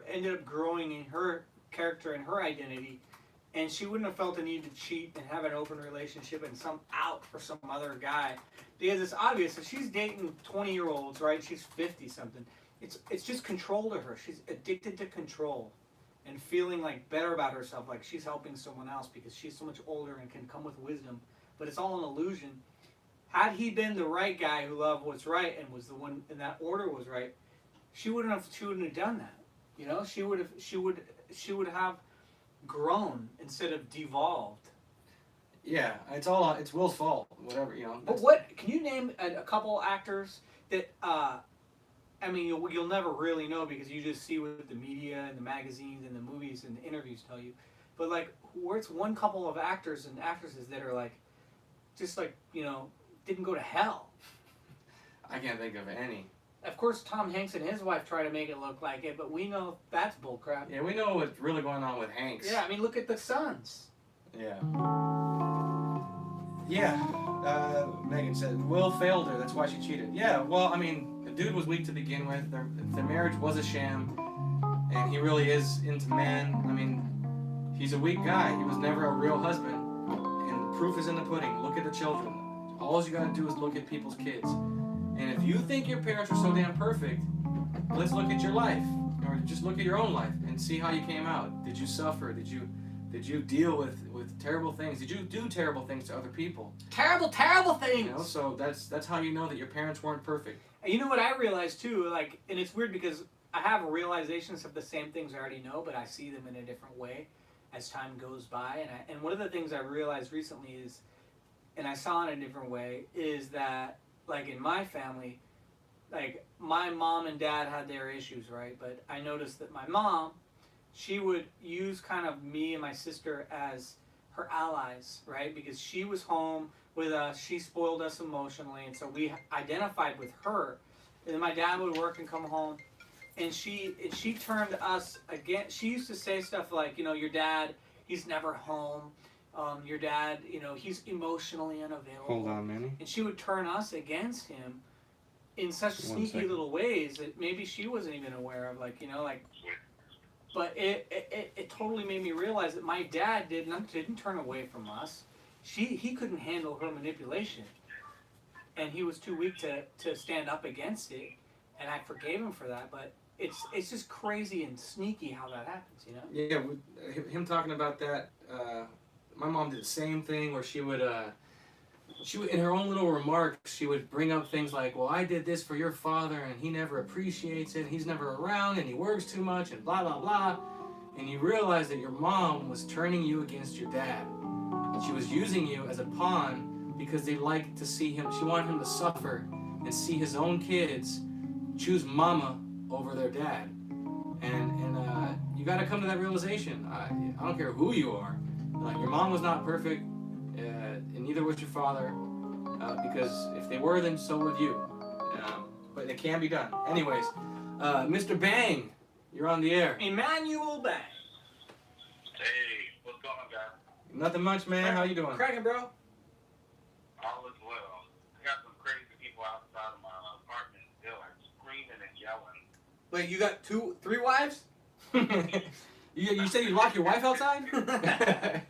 ended up growing in her character and her identity, and she wouldn't have felt the need to cheat and have an open relationship and some out for some other guy. Because it's obvious that she's dating 20-year-olds, right? She's 50-something. It's just control to her. She's addicted to control and feeling like better about herself, like she's helping someone else because she's so much older and can come with wisdom. But it's all an illusion. Had he been the right guy who loved what's right and was the one and that order was right, she wouldn't have done that. She would have grown instead of devolved. Yeah, it's Will's fault. Whatever, But what can you name a couple actors that I mean, you'll never really know because you just see what the media and the magazines and the movies and the interviews tell you. But like, where's one couple of actors and actresses that are like, just like, didn't go to hell? I can't think of any. Of course, Tom Hanks and his wife try to make it look like it, but we know that's bullcrap. Yeah, we know what's really going on with Hanks. Yeah, I mean, look at the Sons. Yeah. Yeah. Megan said Will failed her. That's why she cheated. Yeah. Well, I mean, the dude was weak to begin with. Their marriage was a sham, and he really is into men. I mean, he's a weak guy. He was never a real husband, and the proof is in the pudding. Look at the children. All you gotta do is look at people's kids. And if you think your parents are so damn perfect, let's look at your life, or just look at your own life and see how you came out. Did you suffer? Did you deal with terrible things? Did you do terrible things to other people? Terrible things! So that's how you know that your parents weren't perfect. And you know what I realized too, like, and it's weird because I have realizations of the same things I already know, but I see them in a different way as time goes by. And one of the things I realized recently is, and I saw in a different way, is that, like, in my family, like, my mom and dad had their issues, right? But I noticed that my mom, she would use kind of me and my sister as her allies, right? Because she was home with us, she spoiled us emotionally, and so we identified with her. And then my dad would work and come home, and she turned us again. She used to say stuff like, your dad, he's never home. Your dad, he's emotionally unavailable. Hold on, Manny. And she would turn us against him in such sneaky little ways that maybe she wasn't even aware of, But it totally made me realize that my dad didn't turn away from us. He couldn't handle her manipulation, and he was too weak to stand up against it. And I forgave him for that. But it's just crazy and sneaky how that happens, Yeah, him talking about that. My mom did the same thing where she would in her own little remarks, she would bring up things like, well, I did this for your father, and he never appreciates it, he's never around, and he works too much, and blah, blah, blah. And you realize that your mom was turning you against your dad. She was using you as a pawn because they liked to see him, she wanted him to suffer and see his own kids choose mama over their dad, and you got to come to that realization. I don't care who you are, like your mom was not perfect, and neither was your father, because if they were, then so would you. But it can be done. Anyways, Mr. Bang, you're on the air. Emmanuel Bang. Hey, what's going on, guys? Nothing much, man. How you doing? Cracking, bro. All is well. I got some crazy people outside of my apartment. They're like screaming and yelling. Wait, you got 3 wives? you said you lock your wife outside? No, they're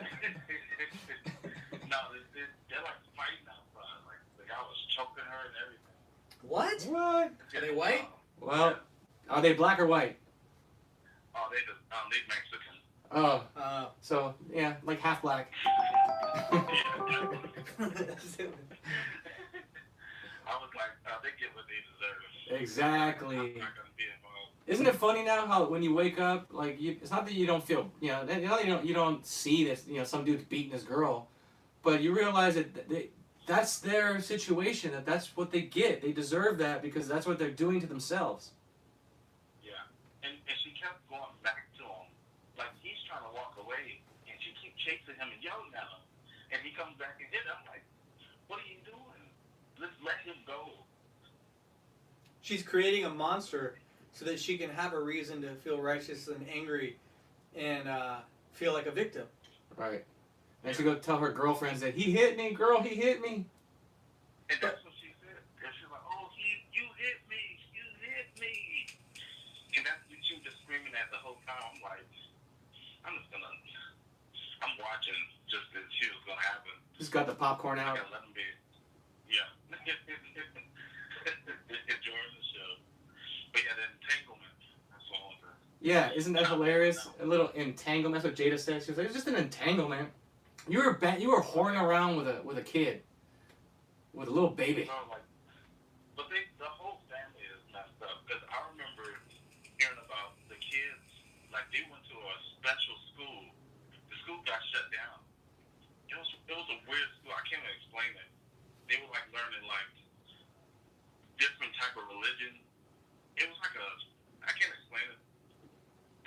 like fighting outside. Like the guy was choking her and everything. What? What? Are they white? Well, are they black or white? Oh, they Mexican. Oh, so yeah, like half black. I was like, they get what they deserve. Exactly. I'm not gonna be involved. Isn't it funny now how when you wake up, like it's not that you don't feel, you don't see this, some dude's beating his girl, but you realize that that's their situation. That's what they get. They deserve that because that's what they're doing to themselves. Yeah, and she kept going back to him, like he's trying to walk away, and she keeps chasing him and yelling at him, and he comes back and hit him. I'm like, what are you doing? Let's let him go. She's creating a monster so that she can have a reason to feel righteous and angry and feel like a victim. Right. And she go tell her girlfriends that he hit me, girl, he hit me. And that's what she said. And she's like, oh, you hit me, you hit me. And that's what she was just screaming at the whole time. I'm like, I'm watching just to see what's going to happen. Just got the popcorn I out. gotta let him be. Yeah. Enjoying the show. But yeah, the entanglement. That's all of it. Yeah, isn't that hilarious? A little entanglement. That's what Jada said. She was like, it's just an entanglement. You were whoring around with a kid, with a little baby. But the whole family is messed up. Because I remember hearing about the kids, like they went to a special school. The school got shut down. It was a weird school. I can't even explain it. They were like learning like different type of religion. It was like I can't explain it.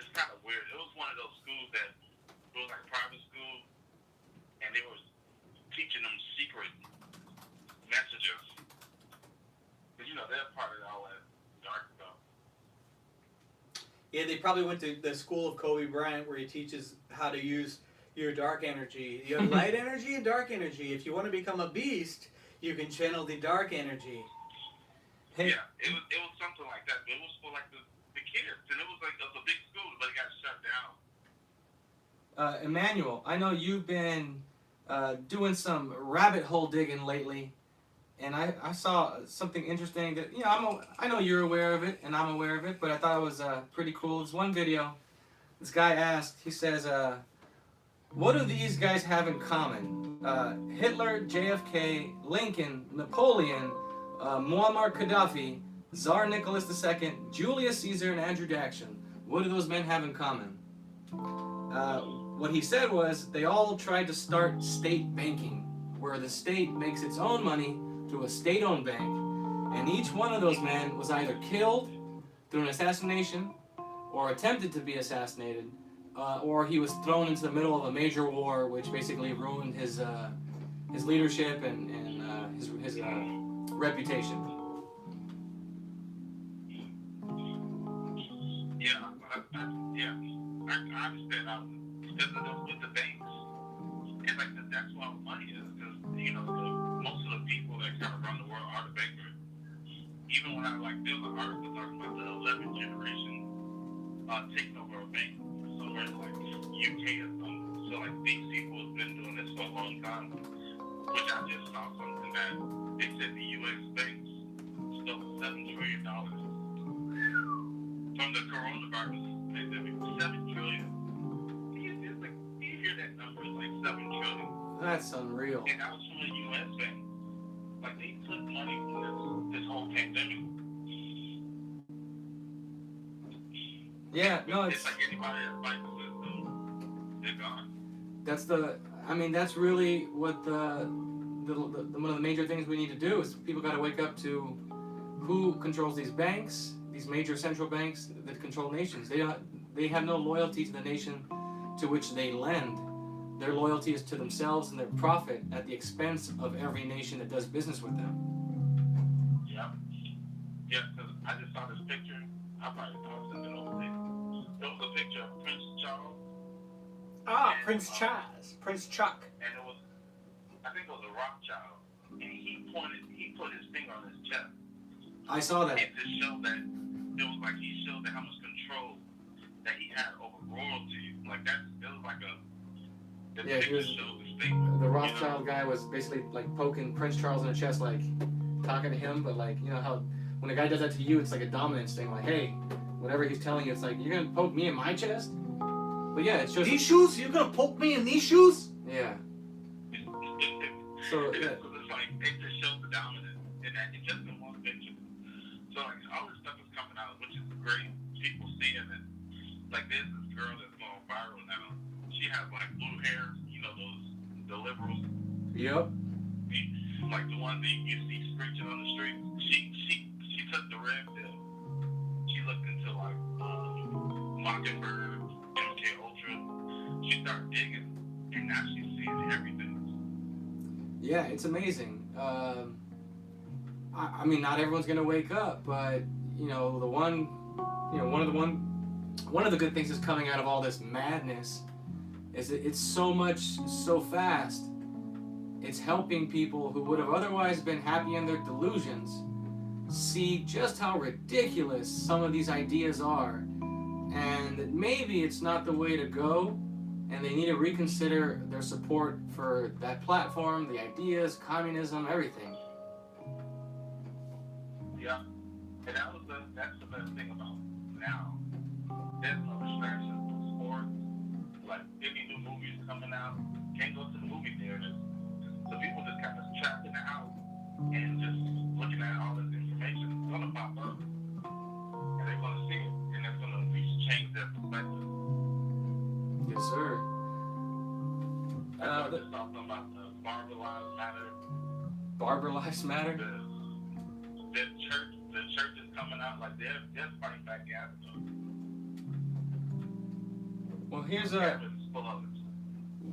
It's kind of weird. It was one of those schools that it was like a private school, and they were teaching them secret messages. But they're part of all that dark stuff. Yeah, they probably went to the school of Kobe Bryant where he teaches how to use your dark energy. You have light energy and dark energy. If you want to become a beast, you can channel the dark energy. Hey. Yeah, it was something like that. It was for like the kids, and it was a big school, but it got shut down. Emmanuel, I know you've been doing some rabbit hole digging lately, and I saw something interesting that I know you're aware of it, and I'm aware of it, but I thought it was pretty cool. This one video, this guy asked. He says, "What do these guys have in common? Hitler, JFK, Lincoln, Napoleon." Muammar Gaddafi, Tsar Nicholas II, Julius Caesar, and Andrew Jackson. What do those men have in common? What he said was they all tried to start state banking, where the state makes its own money through a state-owned bank. And each one of those men was either killed through an assassination, or attempted to be assassinated, or he was thrown into the middle of a major war, which basically ruined his leadership and his reputation. Yeah, I understand that. Because with the banks, it's like that's where all the money is. Because most of the people that kind of run the world are the bankers. Even when there's an article talking about the 11th generation taking over a bank. Somewhere in like UK or something. So these people have been doing this for a long time. Which I just saw something that they said the U.S. banks stole $7 trillion from the coronavirus pandemic. $7 trillion. You hear that number? It's like $7 trillion. That's unreal. And that was from the U.S. bank. They took money from this whole pandemic. Yeah, no, it's like anybody that fights the system, they're gone. That's really what one of the major things we need to do is people got to wake up to who controls these banks, these major central banks that control nations. They have no loyalty to the nation to which they lend. Their loyalty is to themselves and their profit at the expense of every nation that does business with them. Yeah. Yeah, because I just saw this picture. I was sending it over there. There was a picture of Prince Charles. Ah, Prince Charles, Prince Chuck. And it was, I think it was a Rothschild. And he put his finger on his chest. I saw that. It just showed that, it was like he showed that how much control that he had over royalty. Like it was like the Yeah, he picture was, showed the statement. the Rothschild guy was basically like poking Prince Charles in the chest, like talking to him, but like, you know how when a guy does that to you, it's like a dominance thing, like, hey, whatever he's telling you, it's like, you're gonna poke me in my chest? But yeah, it's just... These shoes? You're gonna poke me in these shoes? Yeah. So, So, yeah. it's like, it just shows the dominance. And that, it's just in one picture. So, like, all this stuff is coming out, which is great. People seeing it. Like, there's this girl that's going viral now. She has, like, blue hair. You know, the liberals. Yep. Like, the one that you see screeching on the street. She took the red pill. She looked into, like, Mockingbird, MK Ultra. She started digging. And now she's seeing everything. Yeah, it's amazing. I mean, not everyone's gonna wake up, but you know, one of the good things that's coming out of all this madness is that it's so much, so fast. It's helping people who would have otherwise been happy in their delusions see just how ridiculous some of these ideas are, and that maybe it's not the way to go. And they need to reconsider their support for that platform, the ideas, communism, everything. Yeah. And that's the best thing about now. There's no restrictions to sports. Like, any new movies coming out, can't go to the movie theaters. So people just kind of trapped in the house and just looking at all this information. It's going to pop up. And they're going to see it. And it's going to at least change their perspective. Yes, sir. I just saw something about the Barbara Lives Matter. Barbara Lives Matter? The church is coming out like they're fighting back against them. Well, here's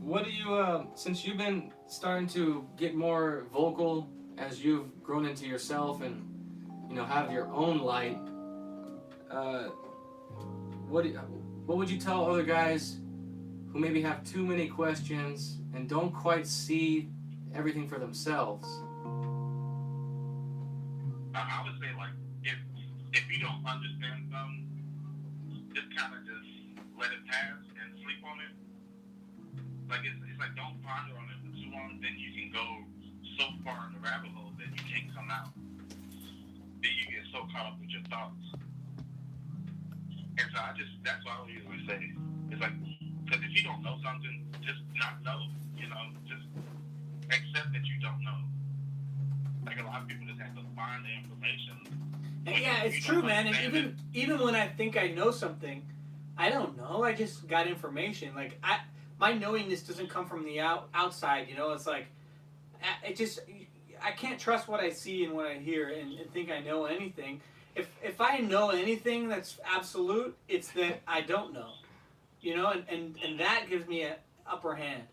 what do you, since you've been starting to get more vocal as you've grown into yourself and, you know, have your own light, what would you tell other guys who maybe have too many questions and don't quite see everything for themselves? I would say, like, if you don't understand something, just kind of just let it pass and sleep on it. Like, it's like, don't ponder on it for too long, then you can go so far in the rabbit hole that you can't come out. Then you get so caught up with your thoughts. And so that's what I would usually say. It's like, because if you don't know something, just not know, you know, just accept that you don't know. Like, a lot of people just have to find the information. Yeah, it's true, man. And even when I think I know something, I don't know. I just got information. Like, my knowingness doesn't come from the outside, you know? It's like, I can't trust what I see and what I hear and think I know anything. If I know anything that's absolute, it's that I don't know. You know, and that gives me an upper hand.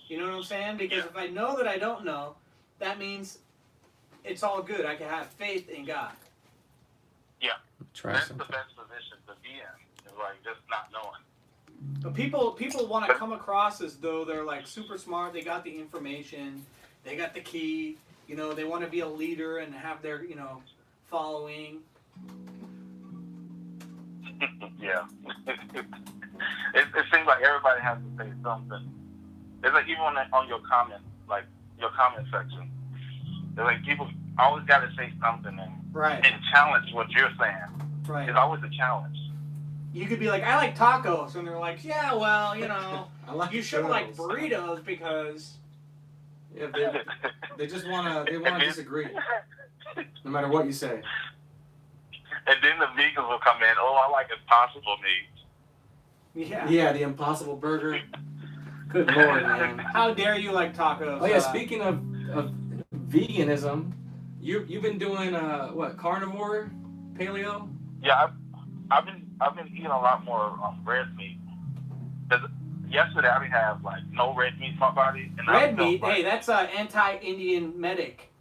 You know what I'm saying? Because if I know that I don't know, that means it's all good. I can have faith in God. Yeah. Try That's something. the best position to be in. Is like just not knowing. But people want to come across as though they're like super smart. They got the information. They got the key. You know, they want to be a leader and have their, you know, following. Yeah. It seems like everybody has to say something. It's like even on your comment, like your comment section, it's like people always got to say something and challenge what you're saying. Right. It's always a challenge. You could be like, I like tacos, and they're like, yeah, well, you know, you should those. like burritos because. Yeah, they just wanna disagree, no matter what you say. And then the vegans will come in. Oh, I like Impossible meat. Yeah. Yeah, the Impossible Burger. Good Lord, man. How dare you like tacos? Oh yeah, speaking of veganism, You've been doing what, carnivore, paleo? Yeah, I've been eating a lot more red meat. 'Cause yesterday I didn't have like no red meat in my body, and I Red felt meat, like hey, that's anti-Indian medic.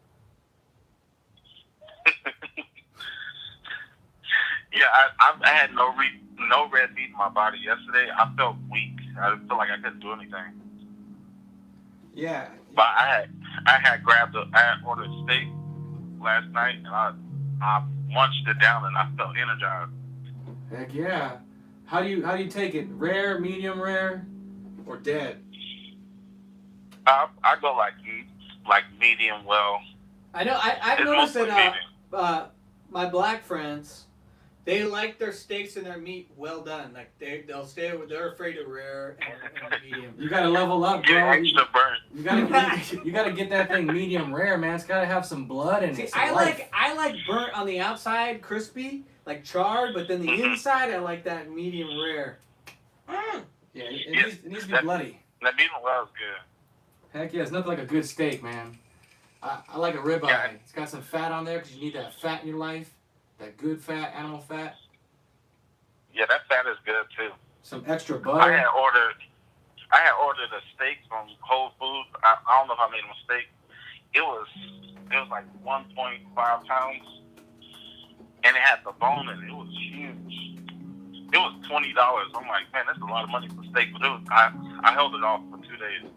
yeah, I had no red meat in my body yesterday. I felt weak. I felt like I couldn't do anything. Yeah. But I had ordered steak last night, and I munched it down, and I felt energized. Heck yeah. How do you take it? Rare, medium rare, or dead? I go like medium well. I know. I've It's noticed mostly that medium. my black friends, they like their steaks and their meat well done. Like they'll stay with. They're afraid of rare and medium. You gotta level up, Get bro. extra burnt. You gotta get that thing medium rare, man. It's gotta have some blood in See, it. Some I life. like burnt on the outside, crispy, like charred, but then the Mhm. inside I like that medium rare. Yeah, Yeah, it needs to be bloody. That medium well is good. Heck yeah, it's nothing like a good steak, man. I like a ribeye. Yeah. It's got some fat on there because you need that fat in your life. That good fat, animal fat. Yeah, that fat is good too. Some extra I butter. had ordered a steak from Whole Foods. I don't know if I made a mistake. It was like 1.5 pounds, and it had the bone in it. It was huge. It was $20. I'm like, man, that's a lot of money for steak. But I held it off for 2 days.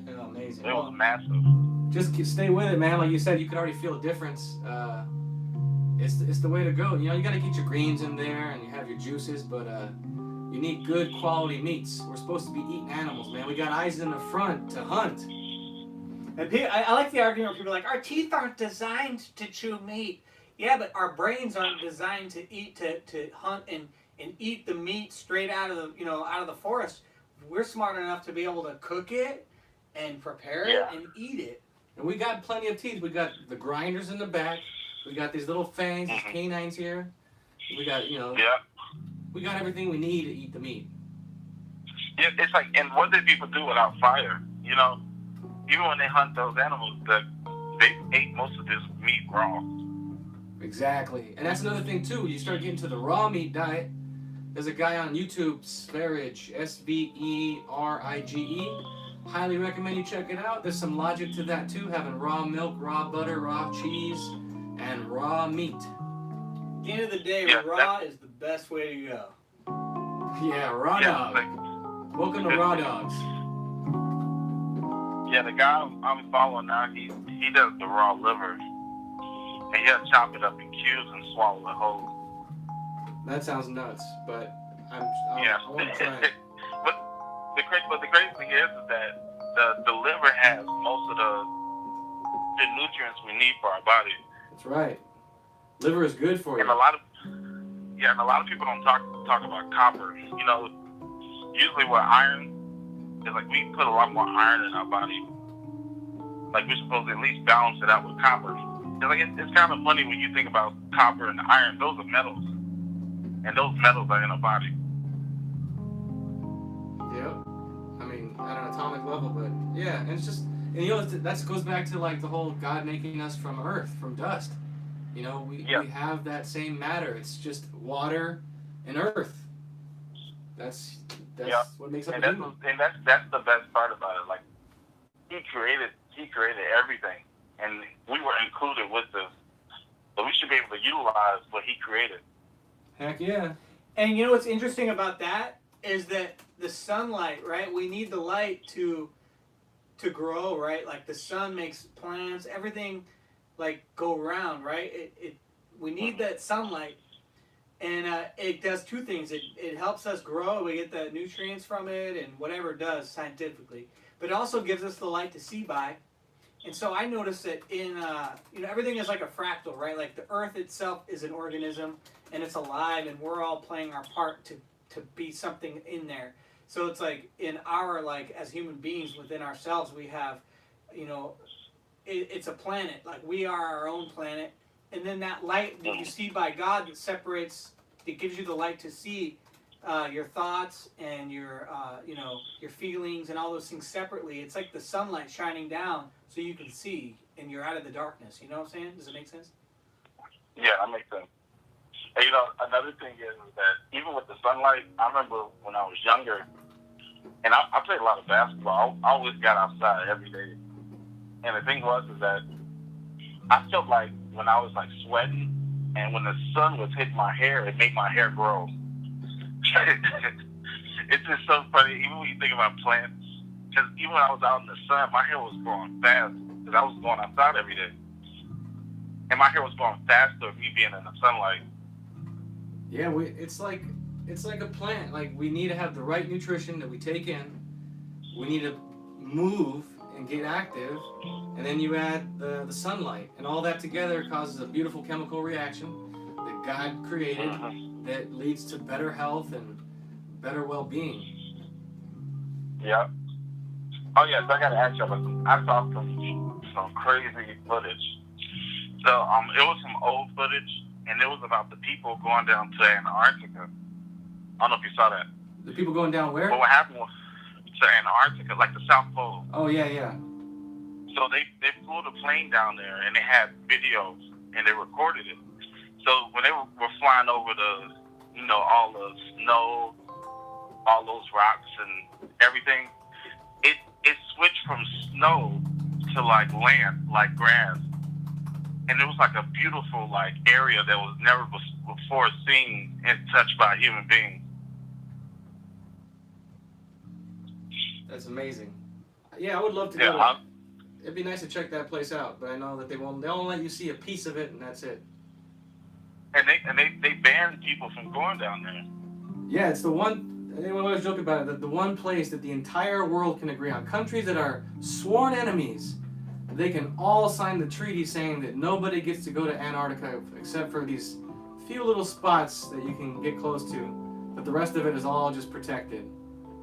Yeah, amazing. It was massive. Just stay with it, man. Like you said, you could already feel a difference. It's the way to go. You know, you got to get your greens in there and you have your juices, but you need good quality meats. We're supposed to be eating animals, man. We got eyes in the front to hunt. And I like the argument where people are like, our teeth aren't designed to chew meat. Yeah, but our brains aren't designed to eat to hunt and eat the meat straight out of the forest. We're smart enough to be able to cook it and prepare it and eat it. And we got plenty of teeth. We got the grinders in the back. We got these little fangs, these canines here. We got, we got everything we need to eat the meat. Yeah, it's like, and what did people do without fire? You know, even when they hunt those animals, they ate most of this meat raw. Exactly. And that's another thing, too. You start getting to the raw meat diet. There's a guy on YouTube, Sverige, Sverige. Highly recommend you check it out. There's some logic to that, too. Having raw milk, raw butter, raw cheese, and raw meat. At the end of the day, Yeah, raw is the best way to go. Yeah, raw dog. Like, Welcome to Raw Dogs. yeah, the guy I'm following now, he does the raw liver, and he'll chop it up in cubes and swallow it whole. That sounds nuts, but I want to try it. But the crazy thing is that the liver has most of the nutrients we need for our body. That's right. Liver is good for you. And a lot of people don't talk about copper. You know, usually with iron, it's like we put a lot more iron in our body. Like we're supposed to at least balance it out with copper. It's kind of funny when you think about copper and iron. Those are metals, and those metals are in our body. Yep. I mean, at an atomic level, but yeah, and it's just, and that goes back to like the whole God making us from earth, from dust. You know, we have that same matter. It's just water and earth. That's what makes up a human. And that's the best part about it. Like he created everything, and we were included with this. So we should be able to utilize what he created. Heck yeah. And you know what's interesting about that is that the sunlight, right? We need the light to grow, right? Like the sun makes plants, everything like go around, right? We need that sunlight, and it does two things. It helps us grow. We get the nutrients from it and whatever it does scientifically, but it also gives us the light to see by. And so I noticed that in everything is like a fractal, right? Like the earth itself is an organism and it's alive, and we're all playing our part to be something in there. So it's like in our, like as human beings within ourselves, we have, it's a planet. Like we are our own planet, and then that light that you see by God that separates, that gives you the light to see, your thoughts and your your feelings and all those things separately. It's like the sunlight shining down so you can see, and you're out of the darkness. You know what I'm saying? Does it make sense? Yeah, that makes sense. And, another thing is that even with the sunlight, I remember when I was younger, and I played a lot of basketball. I always got outside every day. And the thing was is that I felt like when I was like sweating, and when the sun was hitting my hair, it made my hair grow. It's just so funny, even when you think about plants. Because even when I was out in the sun, my hair was growing fast because I was going outside every day, and my hair was growing faster of me being in the sunlight. Yeah, it's like a plant. Like, we need to have the right nutrition that we take in. We need to move and get active, and then you add the sunlight, and all that together causes a beautiful chemical reaction that God created that leads to better health and better well-being. Yeah. Oh yeah, so I gotta ask you about some. I saw some crazy footage. So it was some old footage, and it was about the people going down to Antarctica. I don't know if you saw that. The people going down where? But what happened was to Antarctica, like the South Pole. Oh yeah. So they flew the plane down there, and they had videos, and they recorded it. So when they were flying over all the snow, all those rocks and everything, it switched from snow to like land, like grass. And it was like a beautiful like area that was never before seen and touched by a human being. That's amazing. Yeah, I would love to go. Yeah, It'd be nice to check that place out, but I know that they won't. They'll only let you see a piece of it, and that's it. and they banned people from going down there. Yeah, it's the one. Anyone always joke about it. The one place that the entire world can agree on. Countries that are sworn enemies, they can all sign the treaty saying that nobody gets to go to Antarctica except for these few little spots that you can get close to, but the rest of it is all just protected.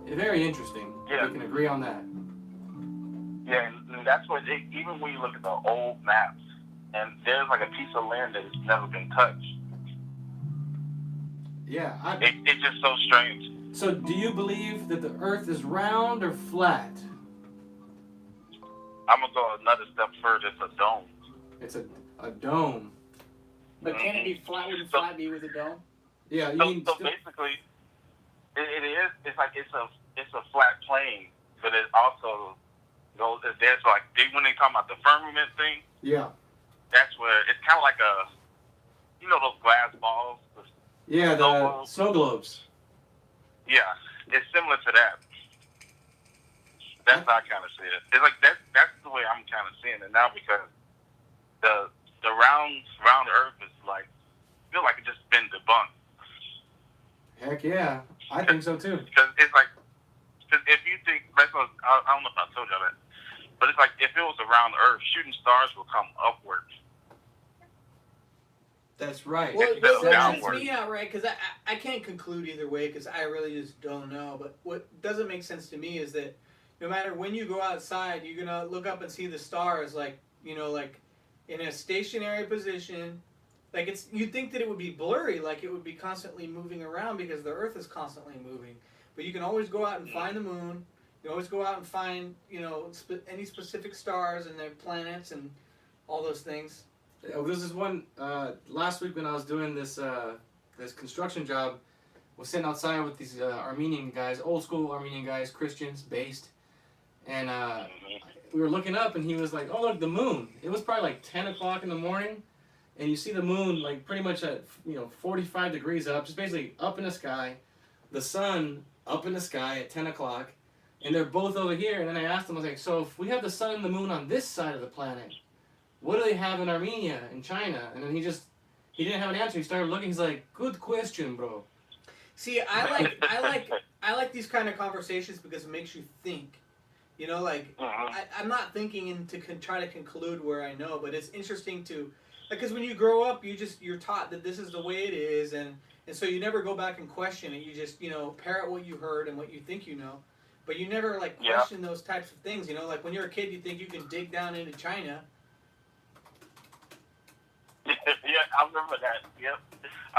Very interesting. Yeah. They can agree on that. Yeah, and that's what even when you look at the old maps, and there's like a piece of land that has never been touched. Yeah. It's just so strange. So, do you believe that the Earth is round or flat? I'm gonna go another step further. It's a dome. It's a dome. But can it be flat? Wouldn't flat be with a dome? Yeah. So basically, it is. It's like it's a flat plane, but it also goes. There's like when they talk about the firmament thing. Yeah. That's where it's kind of like those glass balls. Yeah, the snow globes. Yeah, it's similar to that. That's how I kind of see it. It's like that's the way I'm kind of seeing it now, because the round Earth is like, I feel like it's just been debunked. Heck yeah, I think so too. Because it's like, because if you think, I don't know if I told you that, but it's like if it was a round Earth, shooting stars will come upwards. That's right. Well, It's that trips downward. me out, right? Because I can't conclude either way because I really just don't know. But what doesn't make sense to me is that no matter when you go outside, you're gonna look up and see the stars, like in a stationary position. Like you'd think that it would be blurry, like it would be constantly moving around because the Earth is constantly moving. But you can always go out and find the moon. You always go out and find any specific stars and their planets and all those things. This is one, last week when I was doing this construction job, was sitting outside with these Armenian guys, old school Armenian guys, Christians, based, and we were looking up and he was like, oh look, the moon. It was probably like 10 o'clock in the morning, and you see the moon like pretty much at 45 degrees up, just basically up in the sky, the sun up in the sky at 10 o'clock, and they're both over here, and then I asked him, I was like, so if we have the sun and the moon on this side of the planet, what do they have in Armenia and China? And then he didn't have an answer. He started looking. He's like, good question, bro. See, I like these kind of conversations because it makes you think. I'm not thinking to try to conclude where I know, but it's interesting to, because when you grow up, you're taught that this is the way it is, and so you never go back and question it. You just parrot what you heard and what you think you know, but you never question those types of things. Like when you're a kid, you think you can dig down into China. Yeah, I remember that. Yep.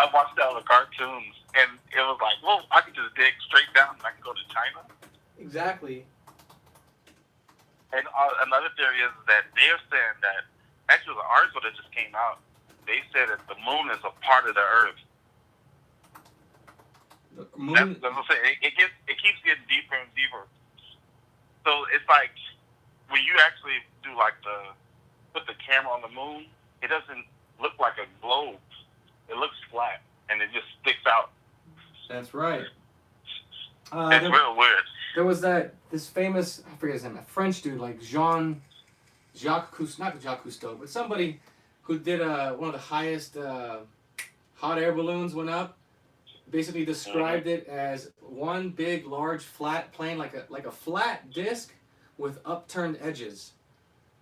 I watched all the cartoons, and it was like, well, I could just dig straight down and I can go to China. Exactly. And another theory is that they're saying that, actually the article that just came out, they said that the moon is a part of the Earth. The moon. That's what I'm saying. It keeps getting deeper and deeper. So it's like, when you actually do like put the camera on the moon, it doesn't look like a globe. It looks flat, and it just sticks out. That's right. It's real weird. There was this famous, I forget his name, a French dude like Jacques Cousteau, not Jacques Cousteau, but somebody who did one of the highest hot air balloons went up. Basically described it as one big, large, flat plane, like a flat disc with upturned edges.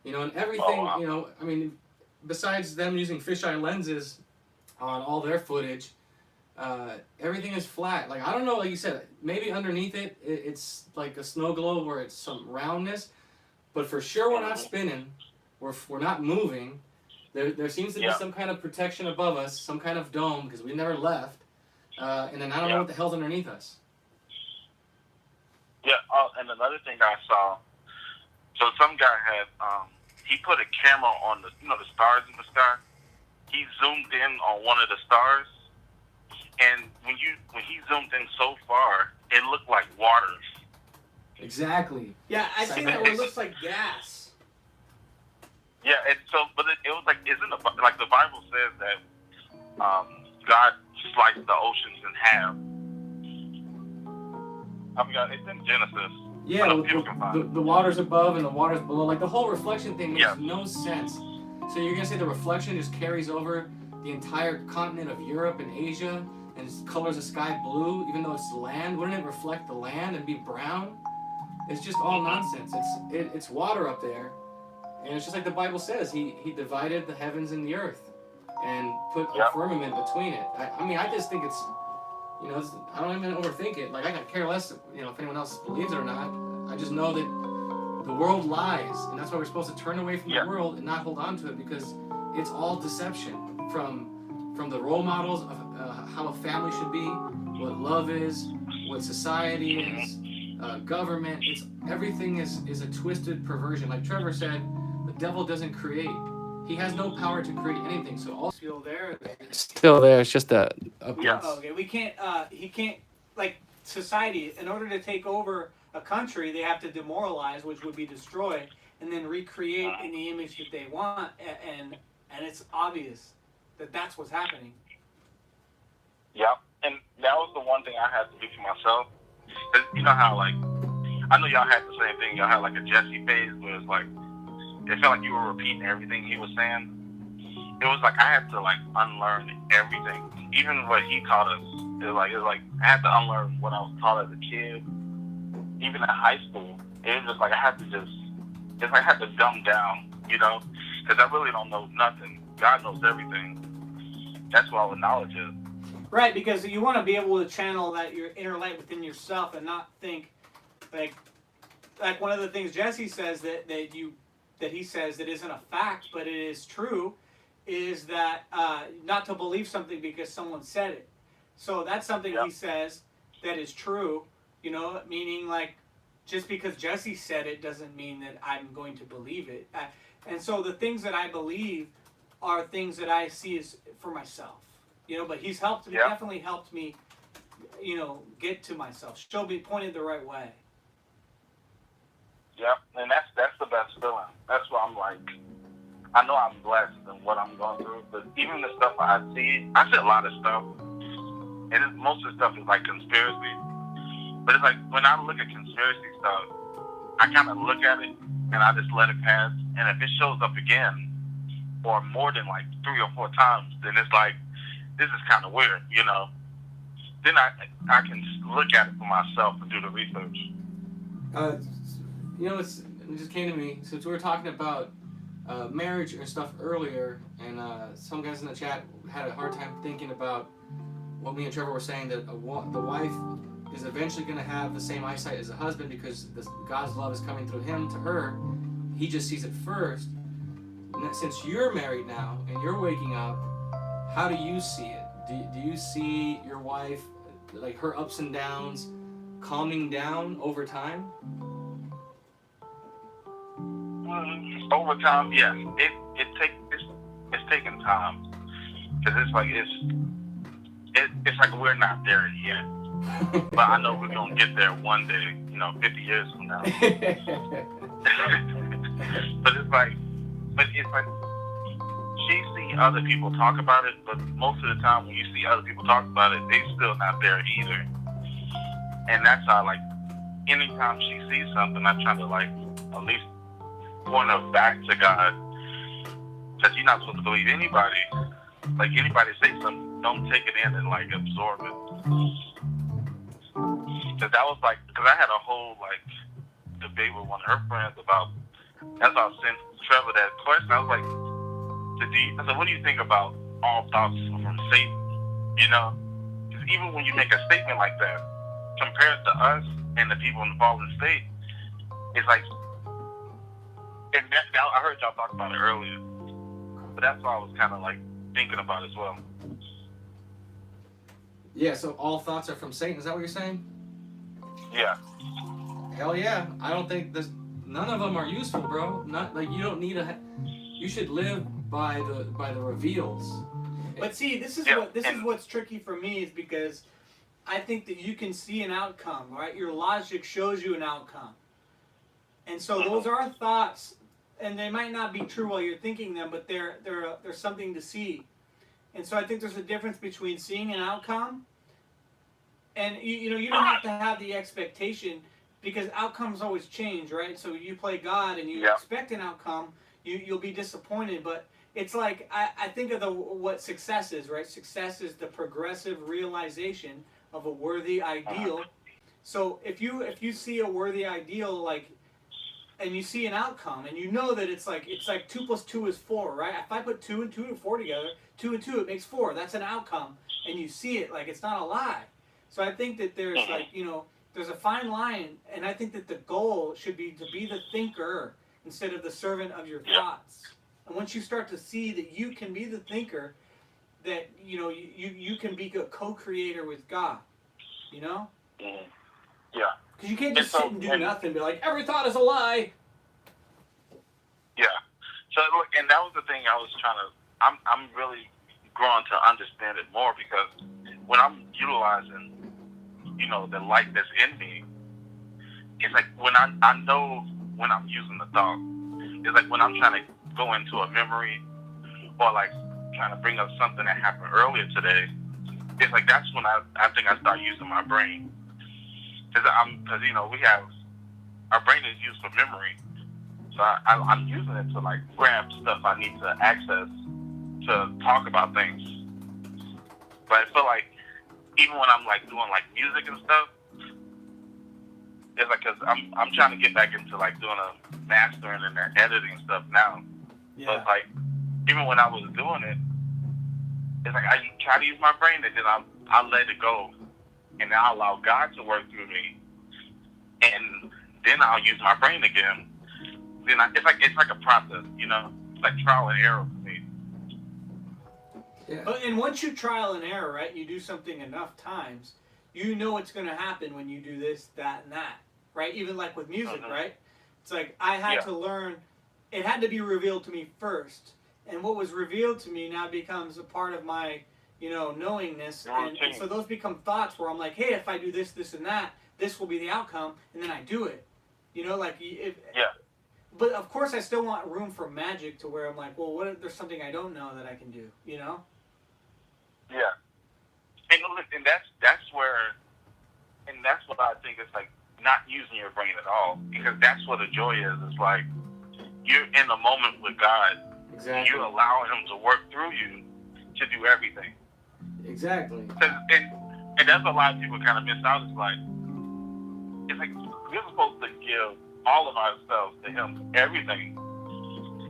You know, and everything. Oh, wow. You know, I mean, besides them using fisheye lenses on all their footage. Everything is flat. Like, I don't know, like you said, maybe underneath it's like a snow globe where it's some roundness, but for sure we're not spinning, we're not moving. There seems to be some kind of protection above us, some kind of dome, because we never left, and then I don't know what the hell's underneath us. Yeah, and another thing I saw, so some guy had, he put a camera on the stars in the sky. He zoomed in on one of the stars. And when he zoomed in so far, it looked like water. Exactly. Yeah, I seen that where it looks like gas. Yeah, and so, but it was like, like the Bible says that God sliced the oceans in half. I forgot, it's in Genesis. Yeah, the water's above and the water's below. Like, the whole reflection thing makes no sense. So you're going to say the reflection just carries over the entire continent of Europe and Asia and colors the sky blue, even though it's land? Wouldn't it reflect the land and be brown? It's just all nonsense. It's water up there, and it's just like the Bible says. He divided the heavens and the earth, and put a firmament between it. I mean, I just think it's, I don't even overthink it. Like, I could care less, if anyone else believes it or not. I just know that the world lies, and that's why we're supposed to turn away from the world and not hold on to it, because it's all deception. From the role models of how a family should be, what love is, what society is, government. Everything is a twisted perversion. Like Trevor said, the devil doesn't create. He has no power to create anything. So all Still there. it's still there. It's just a Okay, we can't. He can't. Like society, in order to take over a country, they have to demoralize, which would be destroy, and then recreate in the image that they want. And it's obvious that that's what's happening. Yeah, and that was the one thing I had to do for myself. Cause you know how, like, I know y'all had the same thing. Y'all had like a Jesse phase where it's like, it felt like you were repeating everything he was saying. It was like I had to like unlearn everything, even what he taught us. It was like I had to unlearn what I was taught as a kid, even in high school. It was just like I had to dumb down, because I really don't know nothing. God knows everything. That's what all the knowledge is. Right, because you want to be able to channel that your inner light within yourself and not think like one of the things Jesse says that he says that isn't a fact but it is true is that not to believe something because someone said it. So that's something he says that is true, meaning like just because Jesse said it doesn't mean that I'm going to believe it. And so the things that I believe are things that I see as for myself. But he's helped me, definitely helped me, get to myself, pointed the right way. Yeah, and that's the best feeling. That's why I'm like, I know I'm blessed in what I'm going through, but even the stuff I see a lot of stuff, and most of the stuff is like conspiracy, but it's like, when I look at conspiracy stuff, I kind of look at it, and I just let it pass, and if it shows up again, or more than like 3 or 4 times, then it's like, this is kind of weird, Then I can look at it for myself and do the research. It just came to me, since we were talking about marriage and stuff earlier, and some guys in the chat had a hard time thinking about what me and Trevor were saying, that the wife is eventually going to have the same eyesight as the husband because God's love is coming through him to her. He just sees it first. And since you're married now and you're waking up, how do you see it? Do you see your wife, like her ups and downs, calming down over time? Over time, yes. It's taking time because it's like we're not there yet. But I know we're gonna get there one day. 50 years from now. but it's like she see other people talk about it, but most of the time when you see other people talk about it, they still not there either. And that's how, like, anytime she sees something, I try to, like, at least point her back to God, because you're not supposed to believe anybody. Like, anybody say something, don't take it in and, like, absorb it. Because that was, like, because I had a whole, like, debate with one of her friends about, that's how I sent Trevor that question. I was like, I said, what do you think about all thoughts from Satan? Because even when you make a statement like that, compared to us and the people in the fallen state, it's like, and I heard y'all talk about it earlier, but that's what I was kind of like thinking about as well. Yeah, so all thoughts are from Satan. Is that what you're saying? Yeah. Hell yeah. I don't think none of them are useful, bro. Not like you don't need you should live by the reveals. But see, this is what's tricky for me, is because I think that you can see an outcome, right? Your logic shows you an outcome. And so those are thoughts, and they might not be true while you're thinking them, but they're something to see. And so I think there's a difference between seeing an outcome and you don't have to have the expectation, because outcomes always change, right? So you play God and you expect an outcome, you'll be disappointed. But it's like, I think of what success is, right? Success is the progressive realization of a worthy ideal. So if you see a worthy ideal, like, and you see an outcome, and you know that it's like 2 + 2 is 4, right? If I put 2 and 2 and 4 together, 2 and 2, it makes 4. That's an outcome, and you see it, like, it's not a lie. So I think that there's there's a fine line, and I think that the goal should be to be the thinker instead of the servant of your thoughts. And once you start to see that you can be the thinker, that you can be a co-creator with God, Yeah. Because you can't just sit and do nothing and be like, every thought is a lie. Yeah. So look, and that was the thing I was trying to. I'm really growing to understand it more, because when I'm utilizing, the light that's in me, it's like when I know when I'm using the thought. It's like when I'm trying to go into a memory, or like trying to bring up something that happened earlier today. It's like that's when I think I start using my brain. Because we have, our brain is used for memory, so I'm using it to like grab stuff I need to access to talk about things. But I feel like even when I'm like doing like music and stuff, it's like, because I'm trying to get back into like doing a mastering and editing stuff now. Yeah. So it's like, even when I was doing it, it's like I try to use my brain, and then I let it go. And I'll allow God to work through me, and then I'll use my brain again. Then it's like a process, It's like trial and error for me. Yeah. And once you trial and error, right, you do something enough times, you know what's going to happen when you do this, that, and that, right? Even like with music, right? It's like I had to learn. It had to be revealed to me first, and what was revealed to me now becomes a part of my knowingness, and so those become thoughts where I'm like, hey, if I do this, this, and that, this will be the outcome, and then I do it. But of course, I still want room for magic, to where I'm like, well, what if there's something I don't know that I can do, Yeah. And that's where, and that's what I think is like not using your brain at all, because that's what the joy is. It's like you're in the moment with God. Exactly. You're allowing Him to work through you to do everything. Exactly. And that's what a lot of people kind of miss out. It's like we're supposed to give all of ourselves to Him, everything.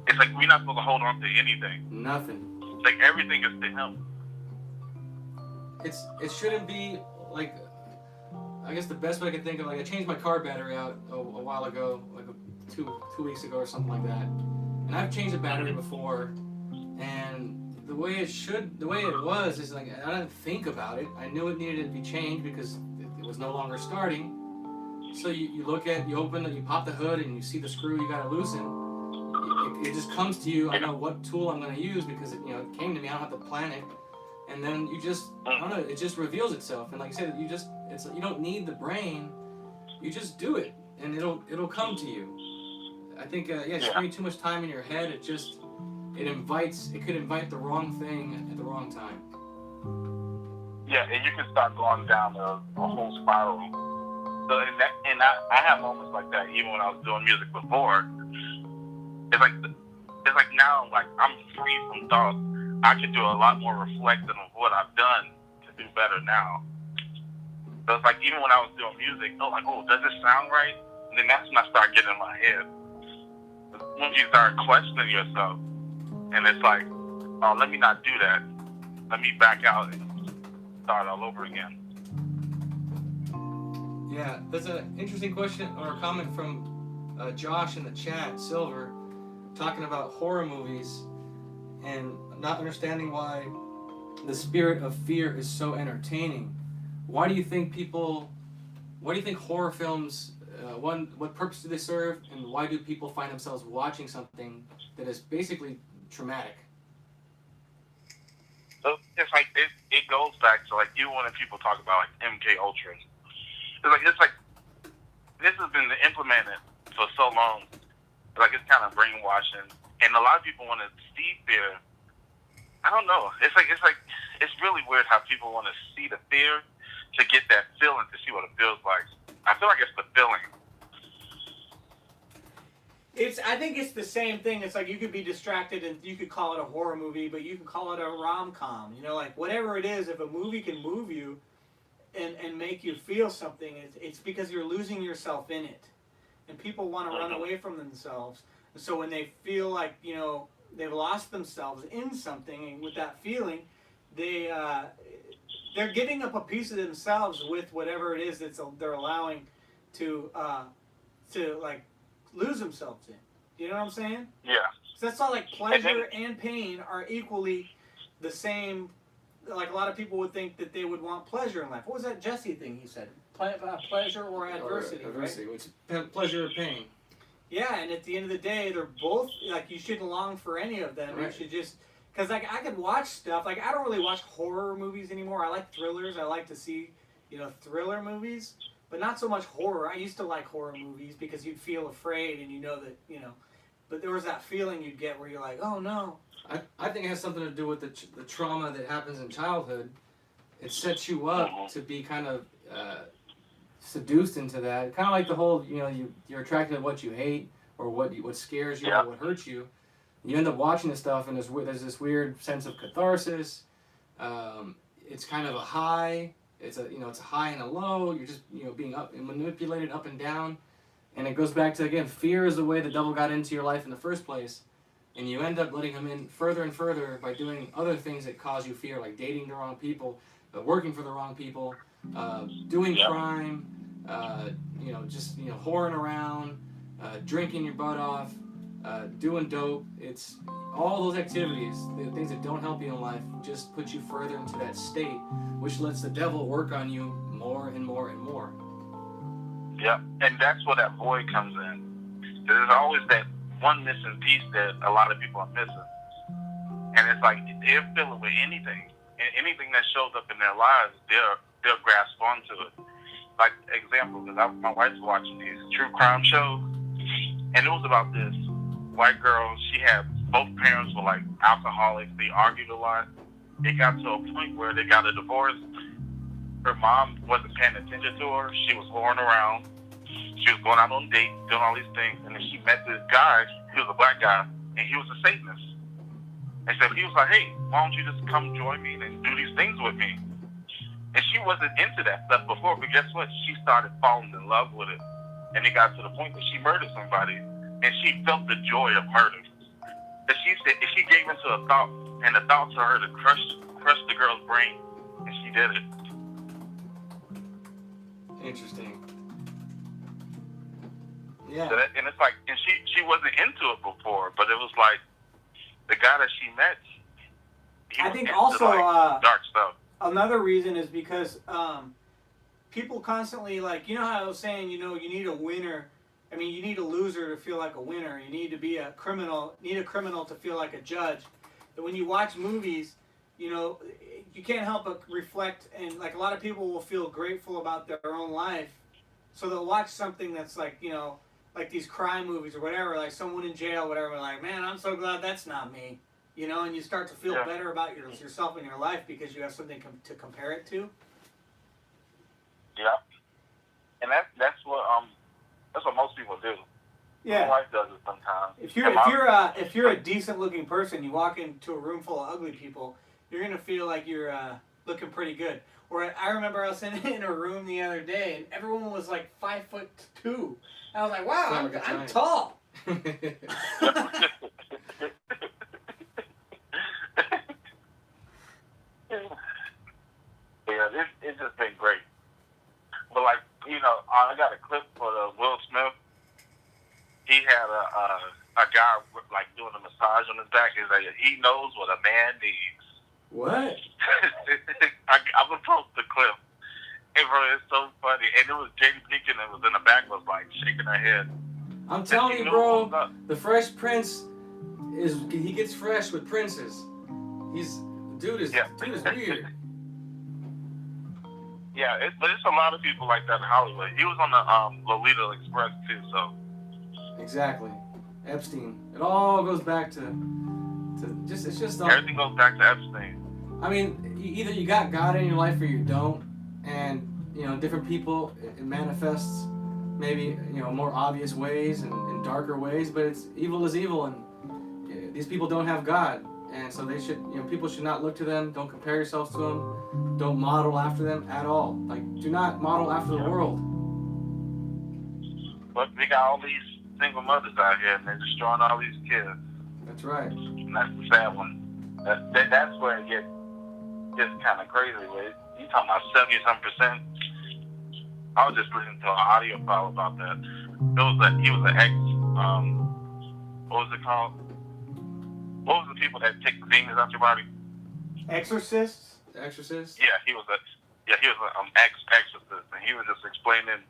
It's like we're not supposed to hold on to anything. Nothing. It's like everything is to Him. It shouldn't be like, I guess the best way I can think of, like, I changed my car battery out a while ago, like 2 weeks ago or something like that. And I've changed the battery before, and the way it was is like I didn't think about it. I knew it needed to be changed because it was no longer starting. So you pop the hood and you see the screw you gotta loosen. It just comes to you. I know what tool I'm gonna use because it came to me. I don't have to plan it. And then I don't know, it just reveals itself. And like I said, you don't need the brain. You just do it, and it'll come to you. I think spending too much time in your head, it could invite the wrong thing at the wrong time. Yeah, and you can start going down a whole spiral. So I have moments like that even when I was doing music before. It's like now, like I'm free from thought. I can do a lot more reflecting of what I've done to do better now. So it's like even when I was doing music, does it sound right? And then that's when I start getting in my head. When you start questioning yourself, and it's like, oh, let me not do that. Let me back out and start all over again. Yeah, there's an interesting question or a comment from Josh in the chat, Silver, talking about horror movies and not understanding why the spirit of fear is so entertaining. Why do you think horror films, what purpose do they serve, and why do people find themselves watching something that is basically traumatic? So it's like it goes back to like even when people talk about like MK Ultra. It's like this has been implemented for so long. Like it's kind of brainwashing, and a lot of people want to see fear. I don't know. It's really weird how people want to see the fear to get that feeling, to see what it feels like. I feel like it's the feeling. I think it's the same thing. It's like you could be distracted and you could call it a horror movie, but you can call it a rom-com. Like whatever it is, if a movie can move you and make you feel something, it's because you're losing yourself in it. And people want to run away from themselves. And so when they feel like, they've lost themselves in something, and with that feeling, they're giving up a piece of themselves with whatever it is that they're allowing to like lose themselves in. You know what I'm saying? Yeah. So that's all, like pleasure and pain are equally the same. Like a lot of people would think that they would want pleasure in life. What was that Jesse thing he said? Pleasure or adversity, adversity, right? Which pleasure or pain. Yeah, and at the end of the day, they're both, like, you shouldn't long for any of them. Right. You should just, because, like, I could watch stuff. Like, I don't really watch horror movies anymore. I like thrillers. I like to see, thriller movies, but not so much horror. I used to like horror movies because you'd feel afraid and that, but there was that feeling you'd get where you're like, oh, no. I think it has something to do with the trauma that happens in childhood. It sets you up to be kind of seduced into that. Kind of like the whole, you're attracted to what you hate or what scares you or what hurts you. You end up watching this stuff and there's this weird sense of catharsis. It's kind of a high. It's a high and a low. You're just being manipulated up and down. And it goes back to, again, fear is the way the devil got into your life in the first place. And you end up letting him in further and further by doing other things that cause you fear, like dating the wrong people, working for the wrong people, doing crime, just whoring around, drinking your butt off, doing dope. It's all those activities, the things that don't help you in life, just put you further into that state, which lets the devil work on you more and more and more. Yeah, and that's where that void comes in. There's always that one missing piece that a lot of people are missing. And it's like they'll fill it with anything. And anything that shows up in their lives, they'll grasp onto it. Like, example, because my wife's watching these true crime shows, and it was about this white girl. She had both parents were like alcoholics. They argued a lot. It got to a point where they got a divorce. Her mom wasn't paying attention to her. She was whoring around. She was going out on dates, doing all these things, and then she met this guy. He was a black guy, and he was a Satanist. And so he was like, hey, why don't you just come join me and do these things with me? And she wasn't into that stuff before, but guess what? She started falling in love with it. And it got to the point that she murdered somebody, and she felt the joy of murder. But she said if she gave into a thought, and the thought to her to crush the girl's brain, and she did it. Interesting. Yeah. So and it's like, and she wasn't into it before, but it was like the guy that she met, I think into, also like, dark stuff. another reason is because people constantly like, you know how I was saying, you know, you need a winner. I mean, you need a loser to feel like a winner. You need to be a criminal. Need a criminal to feel like a judge. But when you watch movies, you know, you can't help but reflect, and like a lot of people will feel grateful about their own life, so they'll watch something that's like, you know, like these crime movies or whatever, like someone in jail, whatever. Like, man, I'm so glad that's not me. You know, and you start to feel better about yourself and your life because you have something to compare it to. Yeah, and that's what most people do. Yeah. My wife does it sometimes. If you're a decent looking person, you walk into a room full of ugly people, you're gonna feel like you're looking pretty good. Or I remember I was in a room the other day and everyone was like 5'2". I was like, wow, I'm tall. Yeah, it's just been great. But like, you know, I got a clip for Will Smith. He had a guy like doing a massage on his back. He's like, he knows what a man needs. What? I'm gonna post the clip. Hey, bro, it's so funny. And it was Jada Pinkett that was in the back, was like shaking her head. I'm telling you, bro, the Fresh Prince he gets fresh with princes. Dude is weird. Yeah, but it's a lot of people like that in Hollywood. He was on the Lolita Express too, so. Exactly. Epstein. It all goes back to it's just everything goes back to Epstein. I mean, either you got God in your life or you don't, and you know, different people it manifests maybe, you know, more obvious ways and darker ways, but evil is evil, and these people don't have God, and so they should, you know, people should not look to them. Don't compare yourselves to them. Don't model after them at all. Like, do not model after the world. But we got all these single mothers out here, and they're destroying all these kids. That's right. And that's the sad one. That's where it gets kind of crazy. You talking about 70-something%? I was just listening to an audio file about that. He was an ex. What was it called? What was the people that take the demons out your body? Exorcists. Exorcist. Yeah, he was an ex-exorcist, and he was just explaining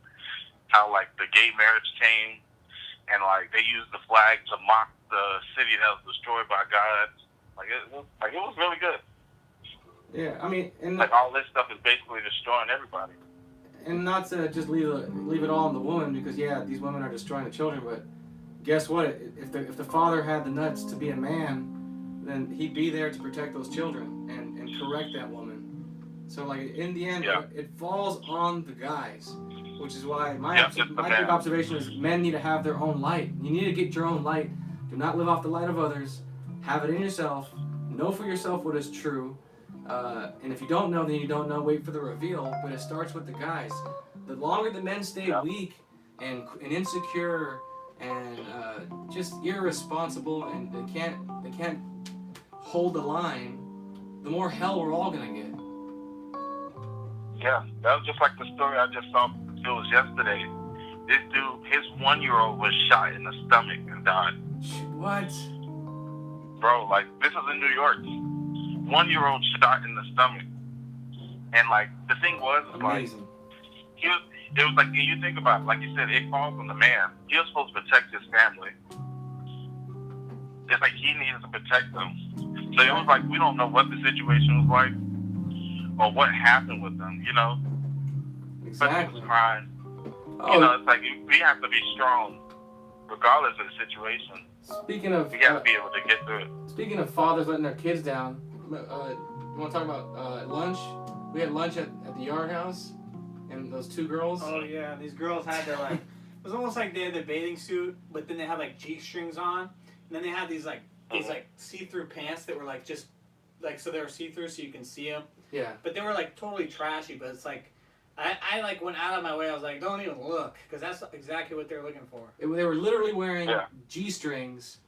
how like the gay marriage came, and like they used the flag to mock the city that was destroyed by God. It was really good. Yeah, I mean, and like all this stuff is basically destroying everybody. And not to just leave it all on the woman, because yeah, these women are destroying the children. But guess what? If the father had the nuts to be a man, then he'd be there to protect those children and correct that woman. So like in the end, it falls on the guys, which is why my big observation is men need to have their own light. You need to get your own light. Do not live off the light of others. Have it in yourself. Know for yourself what is true. And if you don't know, then you don't know. Wait for the reveal. But it starts with the guys. The longer the men stay weak and insecure and just irresponsible, and they can't hold the line, the more hell we're all gonna get. Yeah, that was just like the story I just saw. It was yesterday. This dude, his 1-year-old was shot in the stomach and died. What? Bro, like, this is in New York. 1-year-old shot in the stomach. And, like, the thing was, amazing. Like, it was like, you think about it, like you said, it falls on the man. He was supposed to protect his family. It's like he needed to protect them. So it was like, we don't know what the situation was like or what happened with them, you know? Exactly. But he was crying. Oh. You know, it's like, we have to be strong regardless of the situation. Speaking of, we gotta be able to get through it. Speaking of fathers letting their kids down, you want to talk about lunch? We had lunch at the Yard House, and those two girls. Oh yeah, these girls had their like, it was almost like they had their bathing suit, but then they had like G-strings on, and then they had these like see-through pants that were like just like, so they were see-through so you can see them. Yeah. But they were like totally trashy, but it's like, I like went out of my way. I was like, don't even look, because that's exactly what they're looking for. They were literally wearing G-strings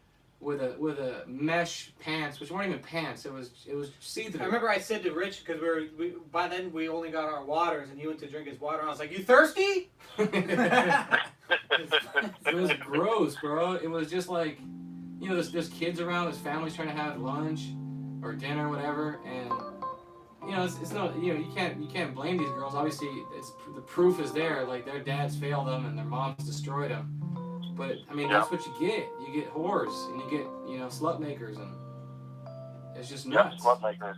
with a mesh pants, which weren't even pants. It was see-through. I remember I said to Rich, because by then we only got our waters, and he went to drink his water, and I was like, you thirsty? It was gross, bro. It was just like, you know, there's kids around, there's families trying to have lunch, or dinner, whatever, and it's not, you can't blame these girls. Obviously, the proof is there. Like, their dads failed them and their moms destroyed them. But I mean, that's what you get. You get whores and you get slut makers, and it's just nuts. Yeah, slut makers.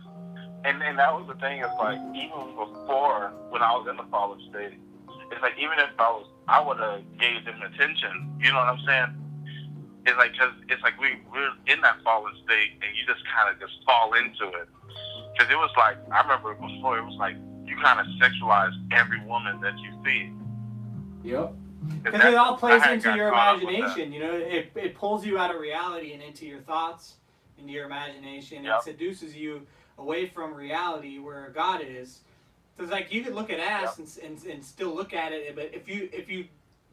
And that was the thing. It's like, even before, when I was in the fallen state, it's like, even if I would have gave them attention. You know what I'm saying? It's like, cause it's like we're in that fallen state, and you just kind of just fall into it. Cause it was like, I remember before, it was like you kind of sexualize every woman that you see. Yep. Because it all plays into your imagination. It pulls you out of reality and into your thoughts, into your imagination. Yep. It seduces you away from reality where God is. So it's like, you could look at ass and still look at it, but if you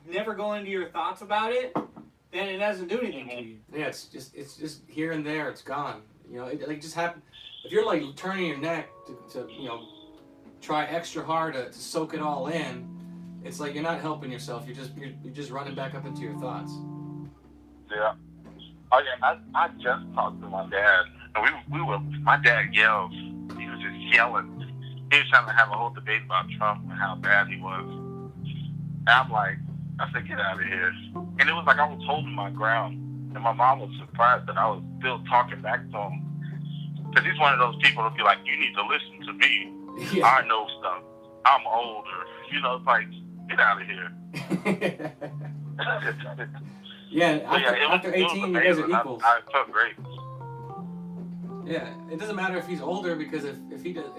never go into your thoughts about it, then it doesn't do anything to you. Yeah, it's just here and there. It's gone. It just happens. If you're like turning your neck to try extra hard to soak it all in, it's like you're not helping yourself. You're just running back up into your thoughts. Yeah. Oh yeah. I just talked to my dad, and my dad yells. He was just yelling. He was trying to have a whole debate about Trump and how bad he was. And I'm like, I said, get out of here. And it was like I was holding my ground. And my mom was surprised that I was still talking back to him. Because he's one of those people that be like, you need to listen to me. Yeah. I know stuff. I'm older. It's like, get out of here. After 18, you guys are equals. I felt great. Yeah, it doesn't matter if he's older, because if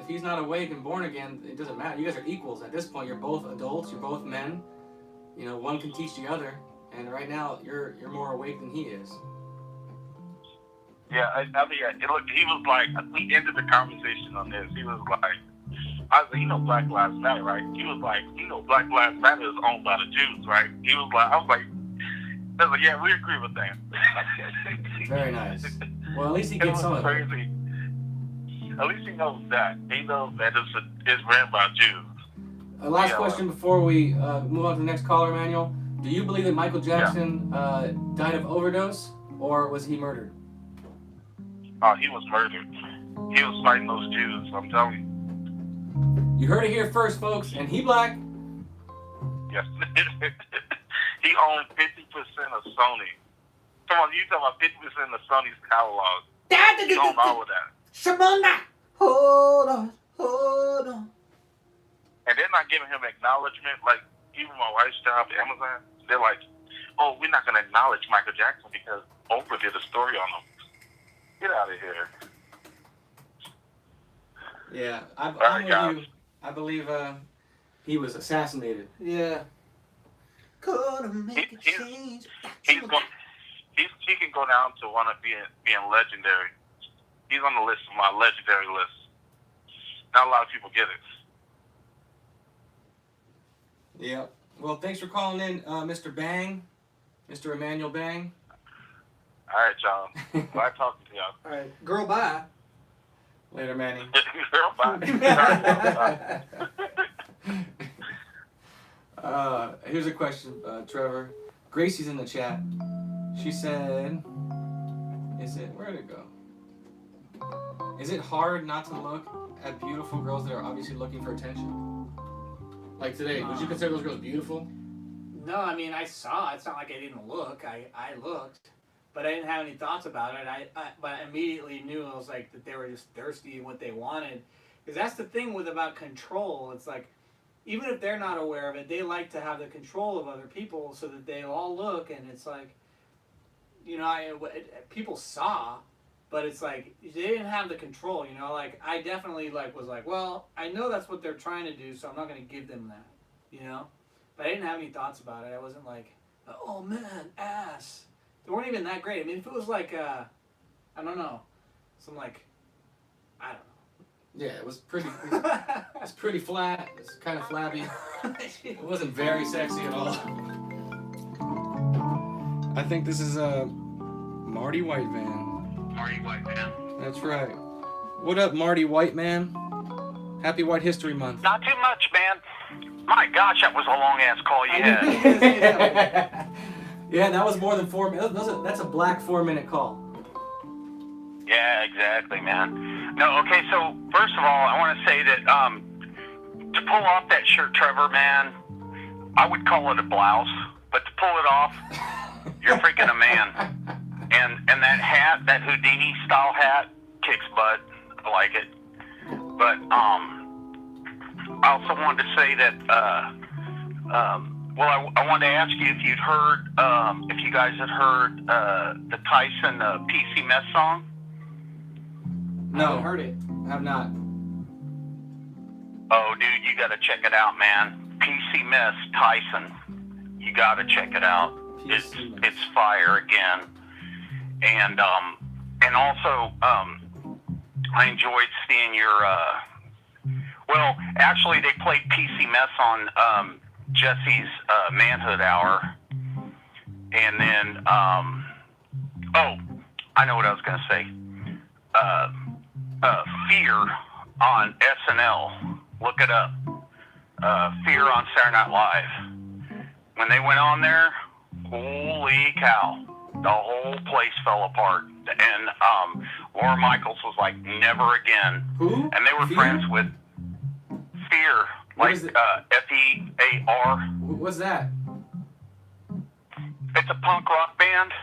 he's not awake and born again, it doesn't matter. You guys are equals at this point. You're both adults. You're both men. One can teach the other, and right now you're more awake than he is. Yeah, I mean, he was like, we ended the conversation on this. He was like, I was like, Black Lives Matter, right? He was like, Black Lives Matter is owned by the Jews, right? He was like, I was like, yeah, we agree with that. Very nice. Well, at least he gets some of it. Crazy. At least he knows that. He knows that it's ran by Jews. Last question before we move on to the next caller, Emmanuel. Do you believe that Michael Jackson died of overdose, or was he murdered? Oh, he was murdered. He was fighting those Jews, I'm telling you. You heard it here first, folks, and he black. Yes. He owned 50% of Sony. Come on, you talking about 50% of Sony's catalog. He owned all of that. Shamona! Hold on. And they're not giving him acknowledgement. Like, even my wife's job at Amazon, they're like, oh, we're not going to acknowledge Michael Jackson because Oprah did a story on him. Get out of here. Yeah, I'm with you. I believe he was assassinated. Yeah. Gonna make a change. He can go down to one of being legendary. He's on the list, my legendary list. Not a lot of people get it. Yeah. Well, thanks for calling in, Mr. Bang, Mr. Emmanuel Bang. All right, John. Glad talking to y'all. All right, girl, bye. Later, Manny. Girl, bye. Here's a question, Trevor. Gracie's in the chat. She said, where'd it go? Is it hard not to look at beautiful girls that are obviously looking for attention? Like today, would you consider those girls beautiful? No, I mean, I saw. It's not like I didn't look. I looked, but I didn't have any thoughts about it. But I immediately knew, I was like, that they were just thirsty in what they wanted. Because that's the thing about control. It's like, even if they're not aware of it, they like to have the control of other people so that they all look, and it's like, people saw, but it's like, they didn't have the control, like, I definitely was like, well, I know that's what they're trying to do, so I'm not going to give them that, but I didn't have any thoughts about it. I wasn't like, oh man, ass. They weren't even that great. I mean, if it was like, I don't know, some like, I don't know. Yeah, it was pretty. It's pretty flat. It's kind of flabby. It wasn't very sexy at all. I think this is Marty White Man. Marty White Man. That's right. What up, Marty White Man? Happy White History Month. Not too much, man. My gosh, that was a long ass call you had. Yeah, that was more than 4 minutes. That's a black 4-minute call. Yeah, exactly, man. No, okay, so first of all, I want to say that to pull off that shirt, Trevor, man, I would call it a blouse, but to pull it off, you're freaking a man. And that hat, that Houdini style hat, kicks butt. I like it. But I also wanted to say that well, I wanted to ask you if you'd heard, if you guys had heard the Tyson PC Mess song. I No, haven't heard it. I have not. Oh, dude, you got to check it out, man. PC Mess Tyson, you got to check it out. It's fire again, and also I enjoyed seeing your. Well, actually, they played PC Mess on Jesse's Manhood Hour, and then oh, I know what I was gonna say. Fear on SNL. Look it up. Fear on Saturday Night Live. When they went on there, holy cow, the whole place fell apart. And Laura Michaels was like, never again. Who? And they were Fear? friends with Fear, What like is it? Fear. What's that? It's a punk rock band.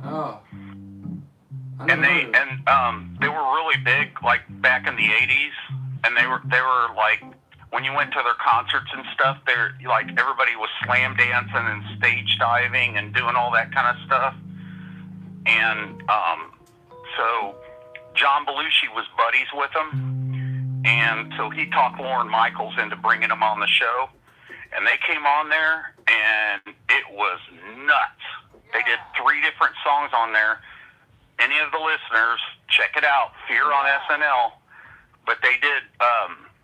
Oh. And they were really big, like back in the '80s, and they were like, when you went to their concerts and stuff, they're like, everybody was slam dancing and stage diving and doing all that kind of stuff. And so John Belushi was buddies with them, and so he talked Lorne Michaels into bringing them on the show, and they came on there, and it was nuts. They did 3 different songs on there. Any of the listeners, check it out, Fear on SNL. But they did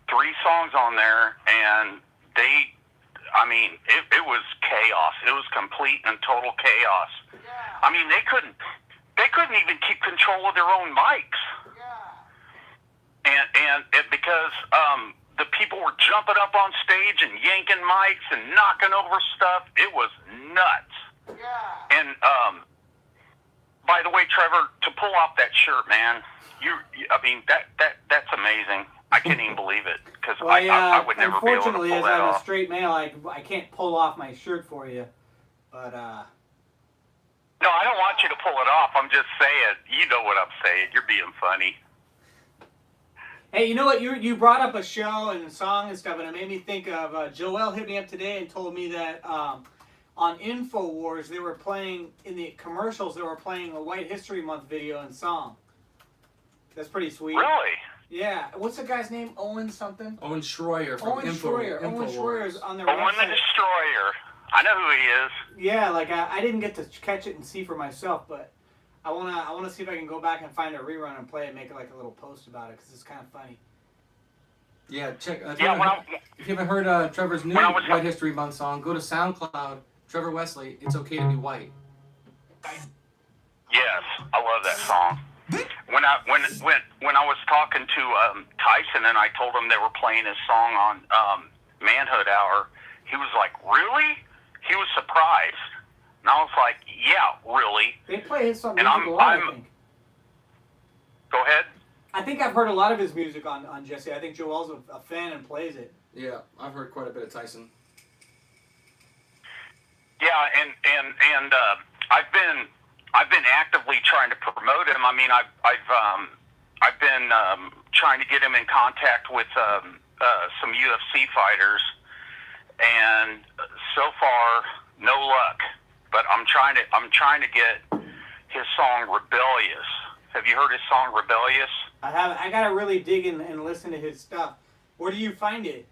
3 songs on there, and it was chaos. It was complete and total chaos. I mean, they couldn't even keep control of their own mics. And because the people were jumping up on stage and yanking mics and knocking over stuff, it was nuts. And by the way, Trevor, to pull off that shirt, man, that's amazing. I can't even believe it, because Well, I would never be able to unfortunately, pull as that I'm a off. straight male, I can't pull off my shirt for you. But No, I don't want you to pull it off. I'm just saying. You know what I'm saying. You're being funny. hey, you know what? You brought up a show and a song and stuff, and it made me think of Joel hit me up today and told me that on InfoWars they were playing in the commercials. They were playing a White History Month video and song. That's pretty sweet. Really? Yeah. What's the guy's name? Owen something. Owen Schroyer from Owen Schroyer. Owen Schroyer's on their Owen the website. Destroyer. I know who he is. Yeah, like I didn't get to catch it and see for myself, but I wanna see if I can go back and find a rerun and play it, and make like a little post about it, because it's kind of funny. Yeah, check. If Yeah, you haven't heard Trevor's new when I was- White History Month song, go to SoundCloud. Trevor Wesley, It's Okay to Be White. Yes, I love that song. When I was talking to Tyson and I told him they were playing his song on Manhood Hour, he was like, "Really?" He was surprised, and I was like, "Yeah, really." They play his song And music a lot, I think. Go ahead. I think I've heard a lot of his music on Jesse. I think Joel's a fan and plays it. Yeah, I've heard quite a bit of Tyson. Yeah, and I've been actively trying to promote him. I mean, I've been trying to get him in contact with some UFC fighters, and so far no luck. But I'm trying to get his song "Rebellious." Have you heard his song "Rebellious"? I haven't. I gotta really dig in and listen to his stuff. Where do you find it?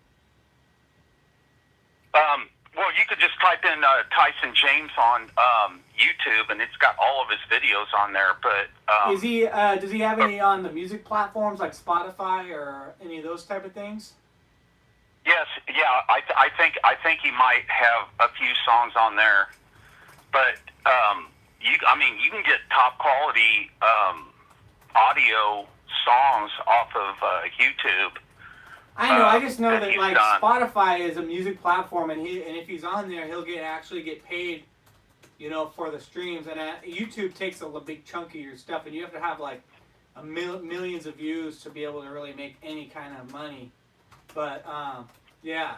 Well, you could just type in Tyson James on YouTube, and it's got all of his videos on there. But Is he? Does he have any on the music platforms like Spotify or any of those type of things? yes, yeah, I think he might have a few songs on there. But you can get top quality audio songs off of YouTube. I know. I just know that that he's like done. Spotify is a music platform, and if he's on there, he'll actually get paid, for the streams. And YouTube takes a big chunk of your stuff, and you have to have like millions of views to be able to really make any kind of money. But yeah.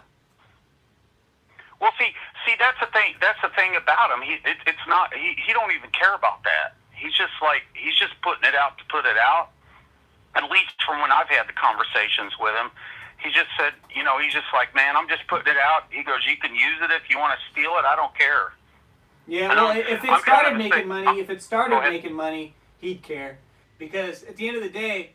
Well, see, that's the thing. That's the thing about him. It's not. He don't even care about that. He's just putting it out to put it out. At least from when I've had the conversations with him, he just said, he's just like, man, I'm just putting it out. He goes, you can use it if you want to steal it. I don't care. Yeah, well, if it started making money, he'd care. Because at the end of the day,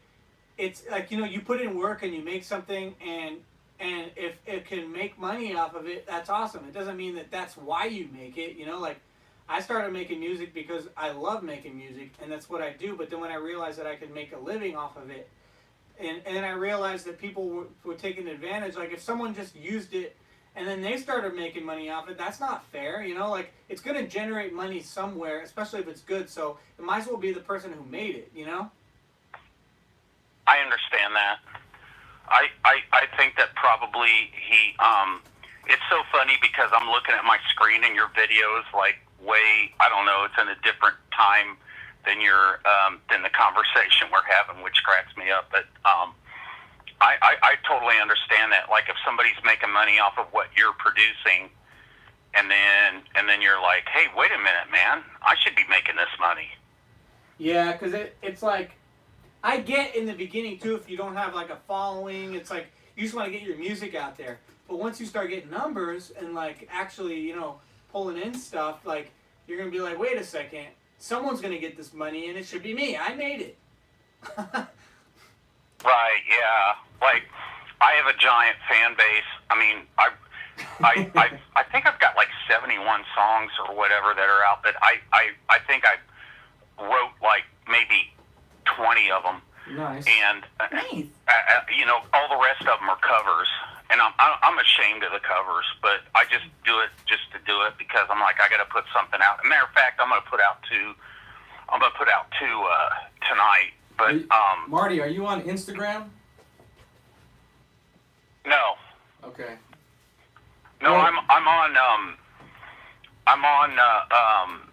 it's like, you put in work and you make something, and if it can make money off of it, that's awesome. It doesn't mean that that's why you make it. Like, I started making music because I love making music, and that's what I do. But then when I realized that I could make a living off of it, and then I realized that people were taking advantage. Like, if someone just used it and then they started making money off it, that's not fair. Like, it's going to generate money somewhere, especially if it's good. So it might as well be the person who made it, I understand that. I think that probably he, it's so funny because I'm looking at my screen and your videos like I don't know, it's in a different time than than the conversation we're having, which cracks me up. But I totally understand that. Like, if somebody's making money off of what you're producing, and then you're like, hey, wait a minute, man, I should be making this money. Yeah, because it's like, I get in the beginning too, if you don't have like a following, it's like you just want to get your music out there. But once you start getting numbers and like actually, pulling in stuff, like, you're gonna be like, wait a second, someone's gonna get this money, and it should be me. I made it. Right? Yeah. Like, I have a giant fan base. I mean, I think I've got like 71 songs or whatever that are out. That I think I wrote like maybe 20 of them. Nice. And Nice. all the rest of them are covers. And I'm ashamed of the covers, but I just do it just to do it because I'm like, I got to put something out. As a matter of fact, I'm gonna put out two tonight. But Marty, are you on Instagram? No. Okay. No, Well, I'm on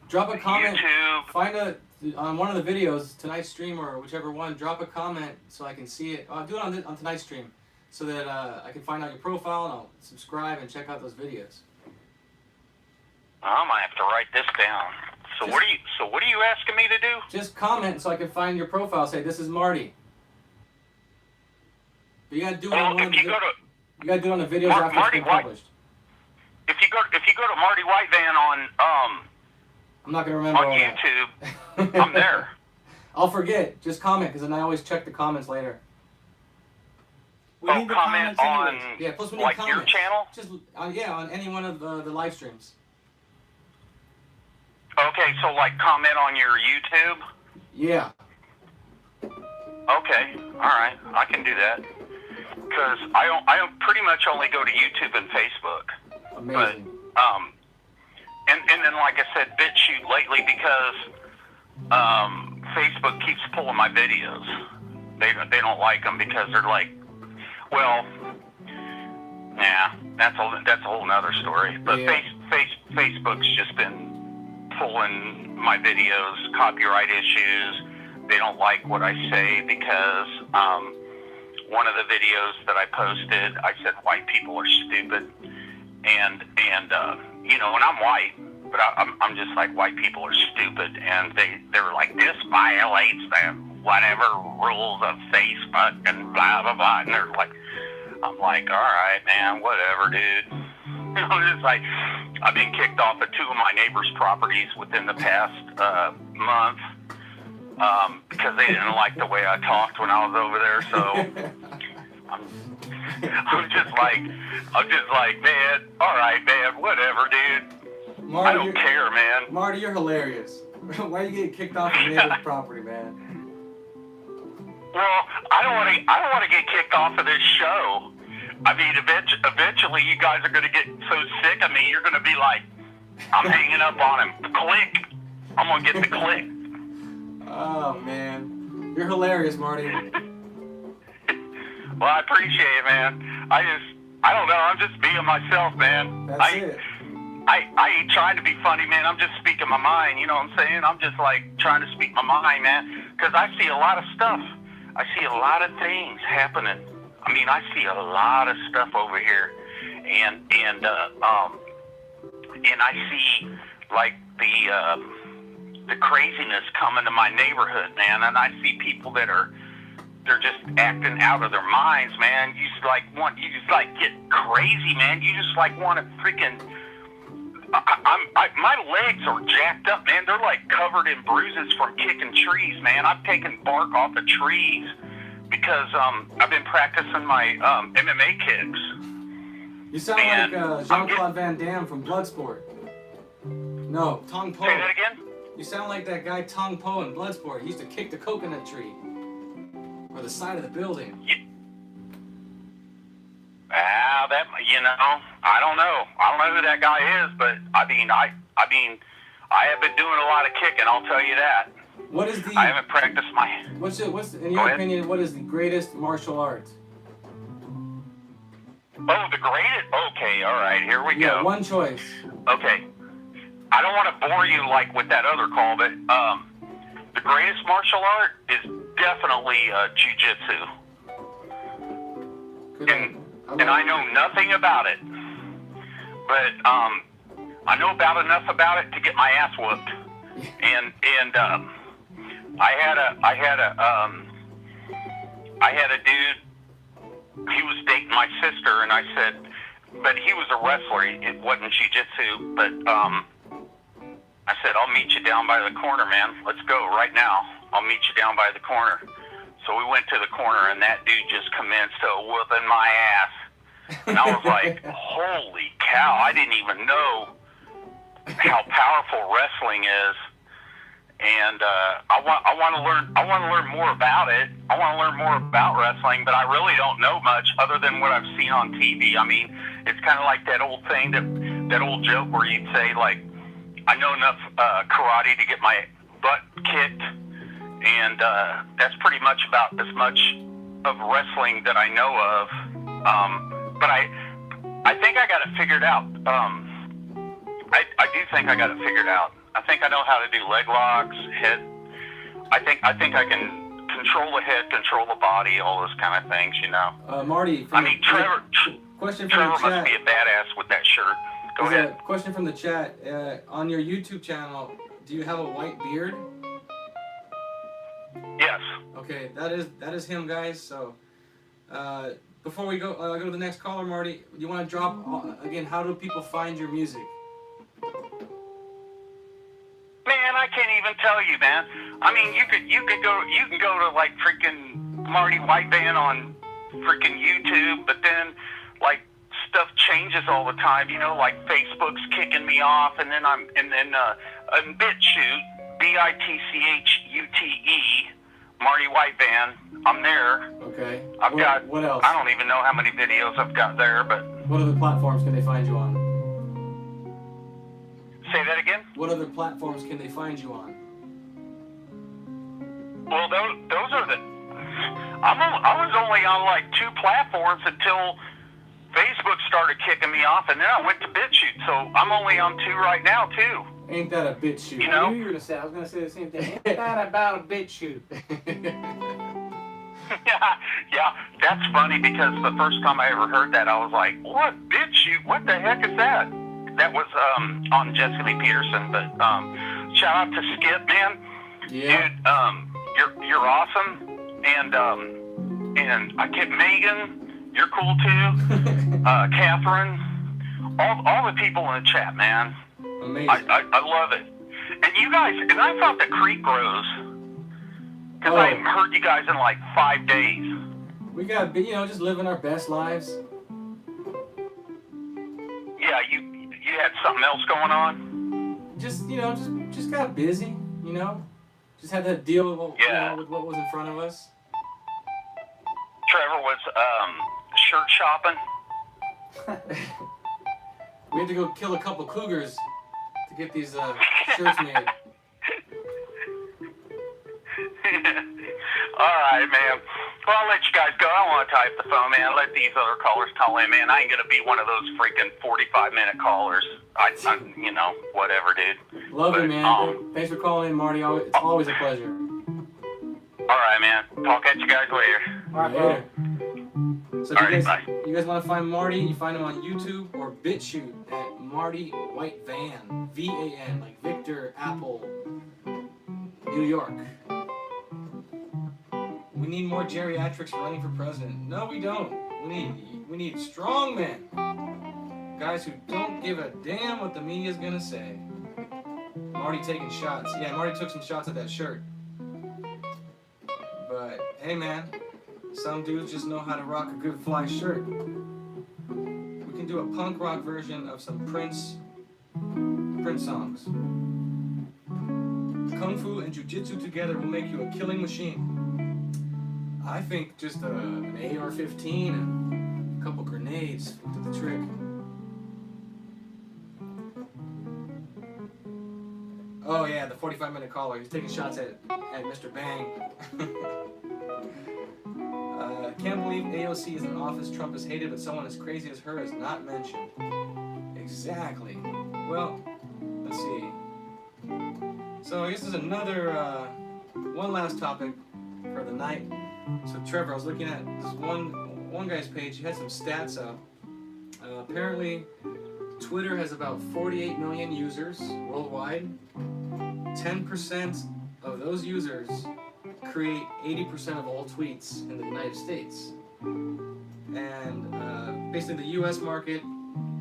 drop a comment. YouTube. Find on one of the videos, tonight's stream or whichever one. Drop a comment so I can see it. I'll do it on tonight's stream, so that I can find out your profile and I'll subscribe and check out those videos. I might have to write this down. So what are you asking me to do? Just comment so I can find your profile. Say, this is Marty. But you gotta do it on one of the you gotta do it on the videos after Marty it's been published. If you go to Marty White Van on I'm not gonna remember on all YouTube, that. I'm there. I'll forget. Just comment, because then I always check the comments later. We need the comment comments on anyways. Yeah, plus we need like comments. your channel. Just on any one of the live streams. Okay, so like comment on your YouTube. Yeah. Okay, all right, I can do that. Because I pretty much only go to YouTube and Facebook. Amazing. But, and then like I said, BitChute lately because Facebook keeps pulling my videos. They don't like them because they're like, well, yeah, that's a whole nother story. But Yeah. Facebook's just been pulling my videos, copyright issues. They don't like what I say because one of the videos that I posted, I said white people are stupid, and I'm white, but I'm just like, white people are stupid, and they were like, this violates the whatever rules of Facebook and blah blah blah, and they're like, I'm like, all right, man, whatever, dude. I'm just like, I've been kicked off of 2 of my neighbors' properties within the past month because they didn't like the way I talked when I was over there. So I'm just like, man, all right, man, whatever, dude. Marty, I don't care, man. Marty, you're hilarious. Why are you getting kicked off of neighbor's property, man? Well, I don't want to get kicked off of this show. I mean, eventually you guys are going to get so sick of me, you're going to be like, I'm hanging up on him. Click. I'm going to get the click. Oh, man. You're hilarious, Marty. Well, I appreciate it, man. I don't know. I'm just being myself, man. That's it. I ain't trying to be funny, man. I'm just speaking my mind. You know what I'm saying? I'm just like trying to speak my mind, man. because I see a lot of stuff. I see a lot of things happening. I mean, I see a lot of stuff over here, and I see like the craziness coming to my neighborhood, man. And I see people that they're just acting out of their minds, man. You just like get crazy, man. You just like want to freaking. My legs are jacked up, man. They're like covered in bruises from kicking trees, man. I've taken bark off of trees because I've been practicing my MMA kicks. You sound like Jean-Claude Van Damme from Bloodsport. No, Tong Po. Say that again? You sound like that guy Tong Po in Bloodsport. He used to kick the coconut tree or the side of the building. That, you know, I don't know. I don't know who that guy is, but I mean, I have been doing a lot of kicking. I'll tell you that. What is the? I haven't practiced my. What's in your opinion? What is the greatest martial art? Oh, the greatest. Okay, all right. Here we Yeah, go. one choice. Okay. I don't want to bore you like with that other call, but the greatest martial art is definitely jiu-jitsu. And I know nothing about it, but I know about enough about it to get my ass whooped. And I had a dude. He was dating my sister, and I said, but he was a wrestler. It wasn't jiu-jitsu, but I said, I'll meet you down by the corner, man. Let's go right now. I'll meet you down by the corner. So we went to the corner, and that dude just commenced whooping my ass. And I was like, holy cow, I didn't even know how powerful wrestling is. And I want to learn more about it. I want to learn more about wrestling, but I really don't know much other than what I've seen on TV. I mean, it's kind of like that old thing, that old joke where you'd say, like, I know enough karate to get my butt kicked, and that's pretty much about as much of wrestling that I know of. But I think I got it figured out. I do think I got it figured out. I think I know how to do leg locks, head. I think I can control the head, control the body, all those kind of things, you know. Marty. Trevor Question from Trevor the chat. must be a badass with that shirt. Go ahead. Question from the chat. On your YouTube channel, do you have a white beard? Yes. Okay, that is him, guys. So, before we go to the next caller, Marty, you want to drop again? How do people find your music? Man, I can't even tell you, man. I mean, you can go to like freaking Marty White Band on freaking YouTube, but then like stuff changes all the time. You know, like Facebook's kicking me off, and then BitChute, BITCHUTE, Marty White Band. I'm there. Okay. I've got. What else? I don't even know how many videos I've got there, but. What other platforms can they find you on? Say that again? What other platforms can they find you on? Well, those are the. I was only on like 2 platforms until Facebook started kicking me off, and then I went to BitChute, so I'm only on 2 right now too. Ain't that a BitChute? You know? I knew you were gonna say. I was gonna say the same thing. Ain't that about a BitChute? Yeah, that's funny because the first time I ever heard that, I was like, "What BitChute? What the heck is that?" That was on Jesse Lee Peterson, but shout out to Skip, man. Yeah. Dude, you're awesome, and I get Megan, you're cool too. Catherine, all the people in the chat, man. Amazing. I love it. And you guys, and I thought the creek rose because I haven't heard you guys in like 5 days. We got, just living our best lives. Yeah, you had something else going on? Just got busy, Just had to deal with with what was in front of us. Trevor was shirt shopping. We had to go kill a couple cougars to get these shirts made. All right, man. Well, I'll let you guys go. I don't want to tie up the phone, man. Let these other callers call in, man. I ain't going to be one of those freaking 45-minute callers. I whatever, dude. Love you, man. Thanks for calling in, Marty. It's always a pleasure. All right, man. Talk at you guys later. All right, bro. Later. So if you guys want to find Marty, you find him on YouTube or BitChute at Marty White Van, VAN, like Victor, Apple, New York. We need more geriatrics running for president. No, we don't. We need strong men, guys who don't give a damn what the media's gonna say. Marty taking shots. Yeah, Marty took some shots at that shirt. But hey, man. Some dudes just know how to rock a good fly shirt. We can do a punk rock version of some Prince songs. Kung Fu and Jiu-Jitsu together will make you a killing machine. I think just an AR-15 and a couple grenades will do the trick. Oh yeah, the 45-minute caller. He's taking shots at Mr. Bang. Can't believe AOC is in office. Trump is hated, but someone as crazy as her is not mentioned. Exactly. Well, let's see. So I guess there's another, one last topic for the night. So Trevor, I was looking at this one guy's page. He had some stats up. Apparently, Twitter has about 48 million users worldwide. 10% of those users create 80% of all tweets in the United States. And basically the US market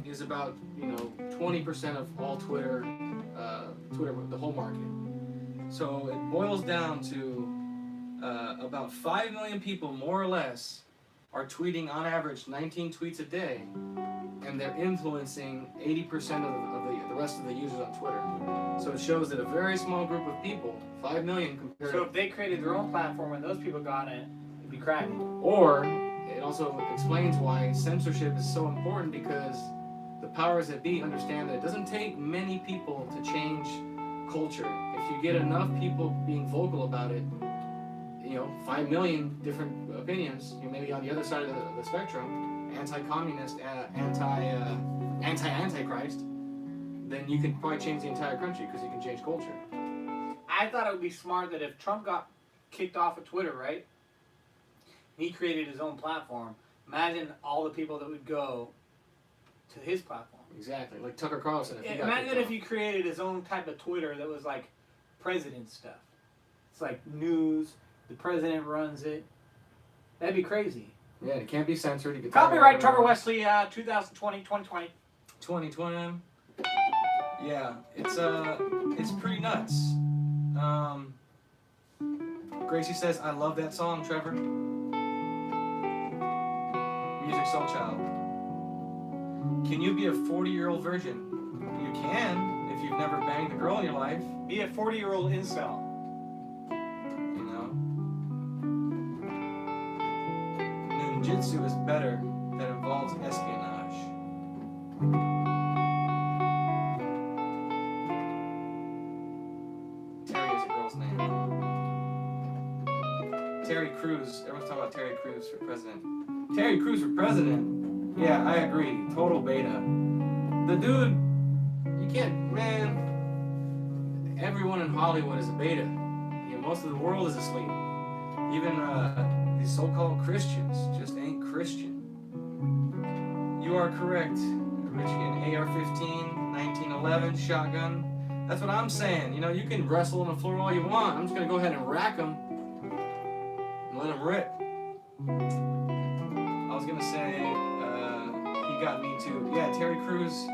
is about 20% of all Twitter, the whole market. So it boils down to about 5 million people, more or less, are tweeting on average 19 tweets a day, and they're influencing 80% of the rest of the users on Twitter. So it shows that a very small group of people, 5 million compared So if they created their own platform and those people got it, it'd be cracking. Or it also explains why censorship is so important, because the powers that be understand that it doesn't take many people to change culture. If you get enough people being vocal about it, 5 million different opinions, you may be on the other side of the spectrum, anti-communist, anti-Antichrist, then you can probably change the entire country because you can change culture. I thought it would be smart that if Trump got kicked off of Twitter, right? He created his own platform. Imagine all the people that would go to his platform. Exactly, like Tucker Carlson. Imagine if he created his own type of Twitter that was like president stuff. It's like news, the president runs it. That'd be crazy. Yeah, it can't be censored. You can Copyright Trevor Wesley 2020. 2020. Yeah, it's pretty nuts. Gracie says, I love that song, Trevor. Music Soul Child. Can you be a 40-year-old virgin? You can, if you've never banged a girl in your life. Be a 40-year-old incel. Ninjutsu is better that involves espionage. Terry is a girl's name. Terry Crews. Everyone's talking about Terry Crews for president. Terry Crews for president? Yeah, I agree. Total beta. The dude, you can't, man. Everyone in Hollywood is a beta. Most of the world is asleep. Even these so-called Christians just ain't Christian. You are correct, Richie. An AR-15, 1911 shotgun. That's what I'm saying. You can wrestle on the floor all you want. I'm just gonna go ahead and rack them and let them rip. I was gonna say he got me too. Yeah, Terry Crews.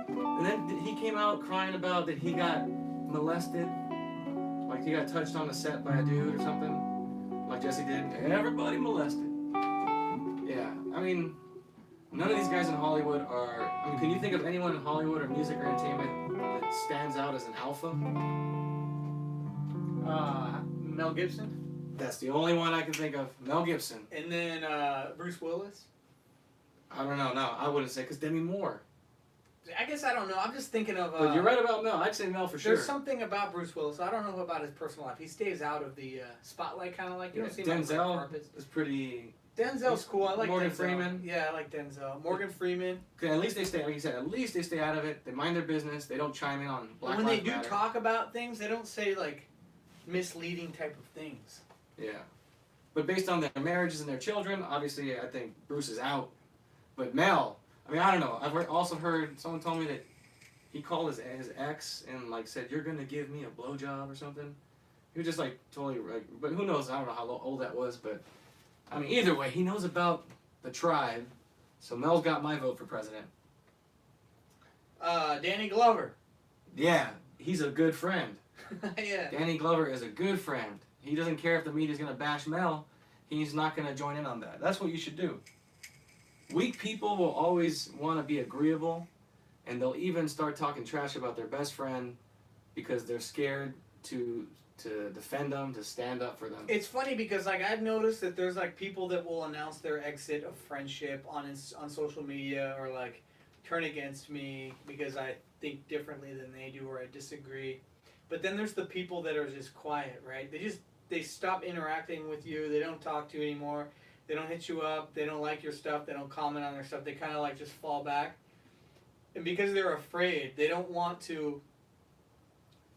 And then he came out crying about that he got molested, like he got touched on the set by a dude or something. Like Jesse did. Everybody molested. Yeah, none of these guys in Hollywood are... can you think of anyone in Hollywood or music or entertainment that stands out as an alpha? Mel Gibson. That's the only one I can think of. Mel Gibson. And then Bruce Willis. I don't know. No, I wouldn't say, because Demi Moore. I guess I don't know. I'm just thinking of... but you're right about Mel. I'd say Mel for sure. There's something about Bruce Willis. I don't know about his personal life. He stays out of the spotlight, kind of like... You don't see him on red carpets. Is pretty... Denzel's cool. I like Morgan Denzel. Freeman. Yeah, I like Denzel. Morgan Freeman. Okay, at least they stay, like you said, at least they stay out of it. They mind their business. They don't chime in on Black When Lives they do Matter. talk about things, they don't say, like, misleading type of things. Yeah. But based on their marriages and their children, obviously I think Bruce is out. But Mel, I mean, I don't know. Also heard, someone told me that he called his ex and like said, "You're gonna give me a blowjob" or something. He was just like totally like, but who knows? I don't know how old that was, but I mean, either way, he knows about the tribe. So Mel's got my vote for president. Danny Glover. Yeah, he's a good friend. Yeah. Danny Glover is a good friend. He doesn't care if the media's gonna bash Mel. He's not gonna join in on that. That's what you should do. Weak people will always want to be agreeable, and they'll even start talking trash about their best friend because they're scared to defend them, to stand up for them. It's funny because like I've noticed that there's like people that will announce their exit of friendship on social media or like turn against me because I think differently than they do or I disagree. But then there's the people that are just quiet, right? They stop interacting with you. They don't talk to you anymore. They don't hit you up. They don't like your stuff. They don't comment on their stuff. They kind of like just fall back. And because they're afraid, they don't want to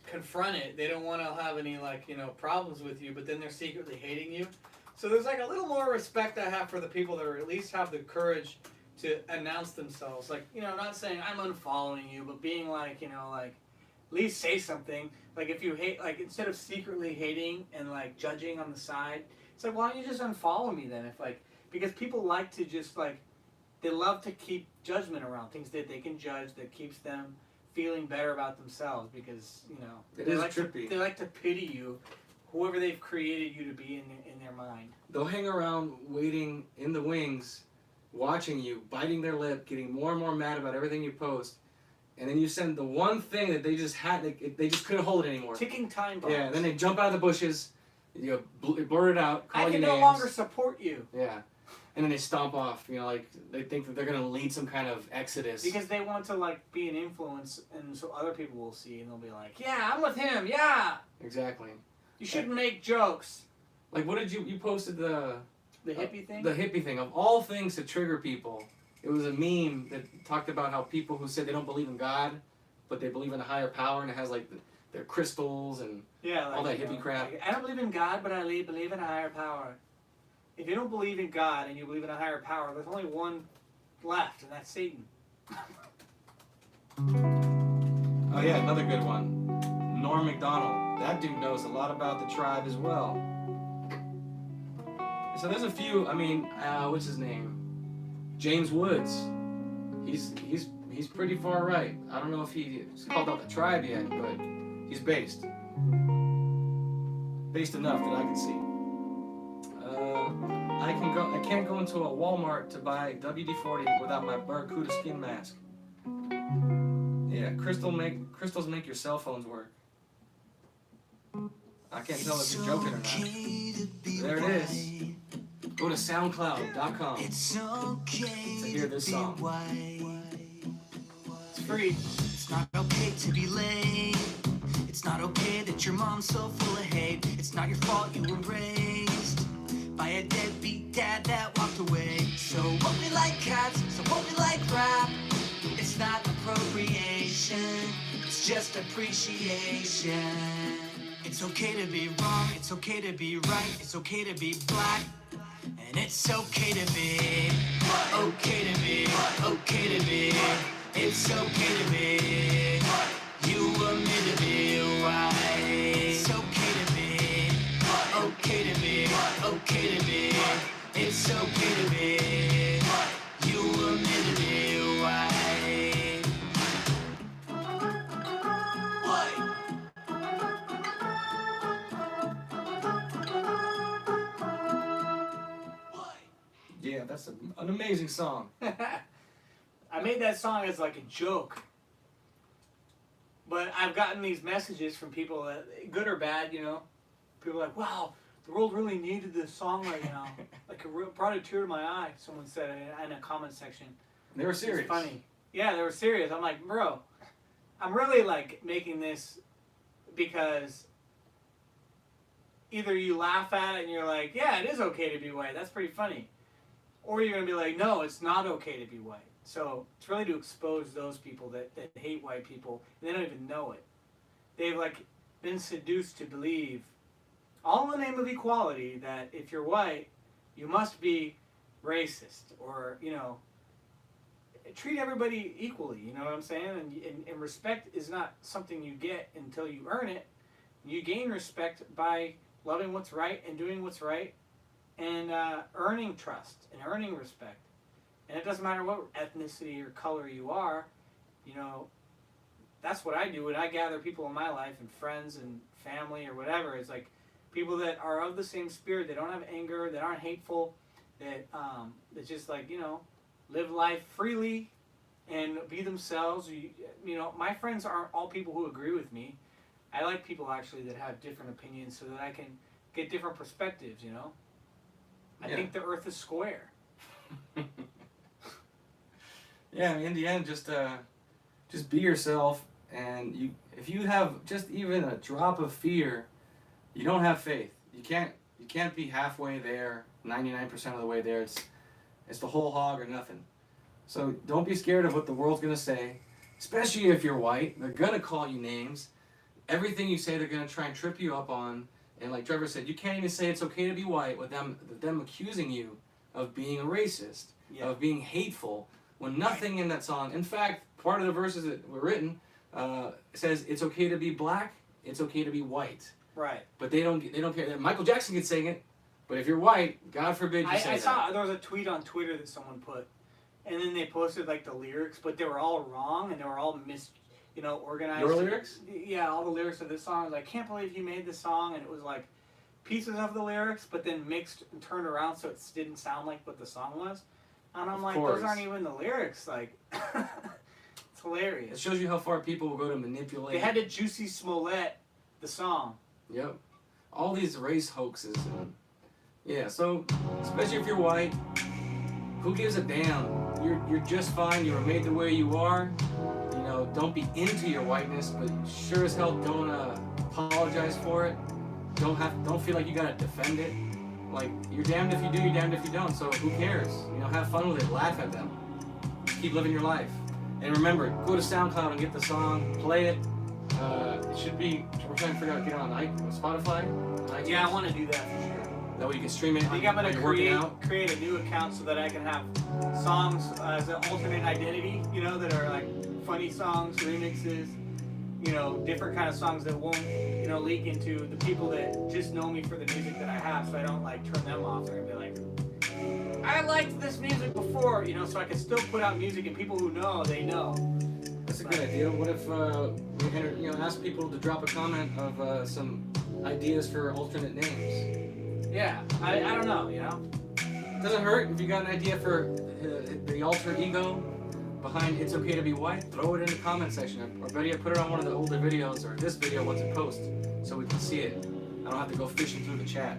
confront it. They don't want to have any like, problems with you, but then they're secretly hating you. So there's like a little more respect I have for the people that are at least have the courage to announce themselves. Like, not saying I'm unfollowing you, but being like, like at least say something. Like if you hate, like instead of secretly hating and like judging on the side, it's like, why don't you just unfollow me then? Because people like to just like, they love to keep judgment around things that they can judge that keeps them feeling better about themselves because, they like to pity you, whoever they've created you to be in their mind. They'll hang around waiting in the wings, watching you, biting their lip, getting more and more mad about everything you post, and then you send the one thing that they just couldn't hold it anymore. Ticking time bombs. Yeah, and then they jump out of the bushes, you blurt it out, call I you can names. no longer support you. Yeah. And then they stomp off, like they think that they're going to lead some kind of exodus. Because they want to like be an influence and so other people will see and they'll be like, yeah, I'm with him, yeah. Exactly. You shouldn't make jokes. Like what did you posted the hippie thing? The hippie thing. Of all things to trigger people, it was a meme that talked about how people who said they don't believe in God, but they believe in a higher power and it has like their crystals and all that hippie crap. Like, I don't believe in God, but I believe in a higher power. If you don't believe in God and you believe in a higher power, there's only one left, and that's Satan. Oh yeah, another good one. Norm Macdonald. That dude knows a lot about the tribe as well. So there's a few. I mean, what's his name? James Woods. He's pretty far right. I don't know if he's called out the tribe yet, but he's based enough that I can see. I can't go into a Walmart to buy WD-40 without my Barracuda skin mask. Yeah, crystals make your cell phones work. I can't tell if you're joking or not. There it is. Go to SoundCloud.com to hear this song. It's free. It's not okay to be late. It's not okay that your mom's so full of hate. It's not your fault you were raised by a deadbeat dad that walked away. So what we like cats, so what we like rap. It's not appropriation, it's just appreciation. It's okay to be wrong, it's okay to be right, it's okay to be black. And it's okay to be, okay to be, okay to be. It's okay to be, you were meant to be right. It's okay to be, okay to be, okay to be. It's okay to be, you were meant to be right. Yeah, that's an amazing song. I made that song as like a joke. But I've gotten these messages from people, that, good or bad, People are like, wow, the world really needed this song right now. Like, it brought a tear to my eye, someone said in a comment section. They were serious. It's funny. Yeah, they were serious. I'm like, bro, I'm really like making this because either you laugh at it and you're like, yeah, it is okay to be white. That's pretty funny. Or you're going to be like, no, it's not okay to be white. So it's really to expose those people that hate white people. And they don't even know it. They've like been seduced to believe all in the name of equality, that if you're white, you must be racist, or, you know, treat everybody equally, you know what I'm saying? And respect is not something you get until you earn it. You gain respect by loving what's right and doing what's right, and earning trust and earning respect. And it doesn't matter what ethnicity or color you are, you know, that's what I do when I gather people in my life and friends and family or whatever. It's like people that are of the same spirit, that don't have anger, that aren't hateful, that just like, you know, live life freely and be themselves. You know, my friends aren't all people who agree with me. I like people actually that have different opinions so that I can get different perspectives, you know. I think the earth is square. Yeah, in the end, just be yourself, and if you have just even a drop of fear, you don't have faith. You can't be halfway there, 99% of the way there. It's the whole hog or nothing. So don't be scared of what the world's gonna say, especially if you're white. They're gonna call you names. Everything you say, they're gonna try and trip you up on. And like Trevor said, you can't even say it's okay to be white with them accusing you of being a racist, of being hateful, when nothing in that song. In fact, part of the verses that were written says it's okay to be black, it's okay to be white. Right. But they don't care. Michael Jackson can sing it, but if you're white, God forbid you say that. I saw there was a tweet on Twitter that someone put, and then they posted like the lyrics, but they were all wrong and they were all organized. Your lyrics? Yeah, all the lyrics of this song. I was like, I can't believe you made this song, and it was like pieces of the lyrics, but then mixed and turned around so it didn't sound like what the song was. And I'm like, those aren't even the lyrics. Like, it's hilarious. It shows you how far people will go to manipulate. They had to Juicy Smollett the song. Yep. All these race hoaxes. Yeah, so, especially if you're white, who gives a damn? You're just fine. You were made the way you are. You know, don't be into your whiteness, but sure as hell don't apologize for it. Don't feel like you gotta defend it. Like, you're damned if you do, you're damned if you don't, so who cares? You know, have fun with it, laugh at them. Just keep living your life. And remember, go to SoundCloud and get the song, play it. It should be, we're trying to figure out, get on Spotify? iTunes? Yeah, I want to do that for sure. That way you can stream it. I think I'm going to create a new account so that I can have songs as an alternate identity, you know, that are like funny songs, remixes, you know, different kind of songs that won't, you know, leak into the people that just know me for the music that I have, so I don't like turn them off. They're gonna be like, I liked this music before, you know, so I can still put out music and people who know, they know. That's a good idea. What if we ask people to drop a comment of some ideas for alternate names? Yeah, I don't know, you know. Doesn't hurt if you got an idea for the alter ego behind It's Okay to Be White. Throw it in the comment section, or better yet, put it on one of the older videos, or this video once it posts, so we can see it. I don't have to go fishing through the chat.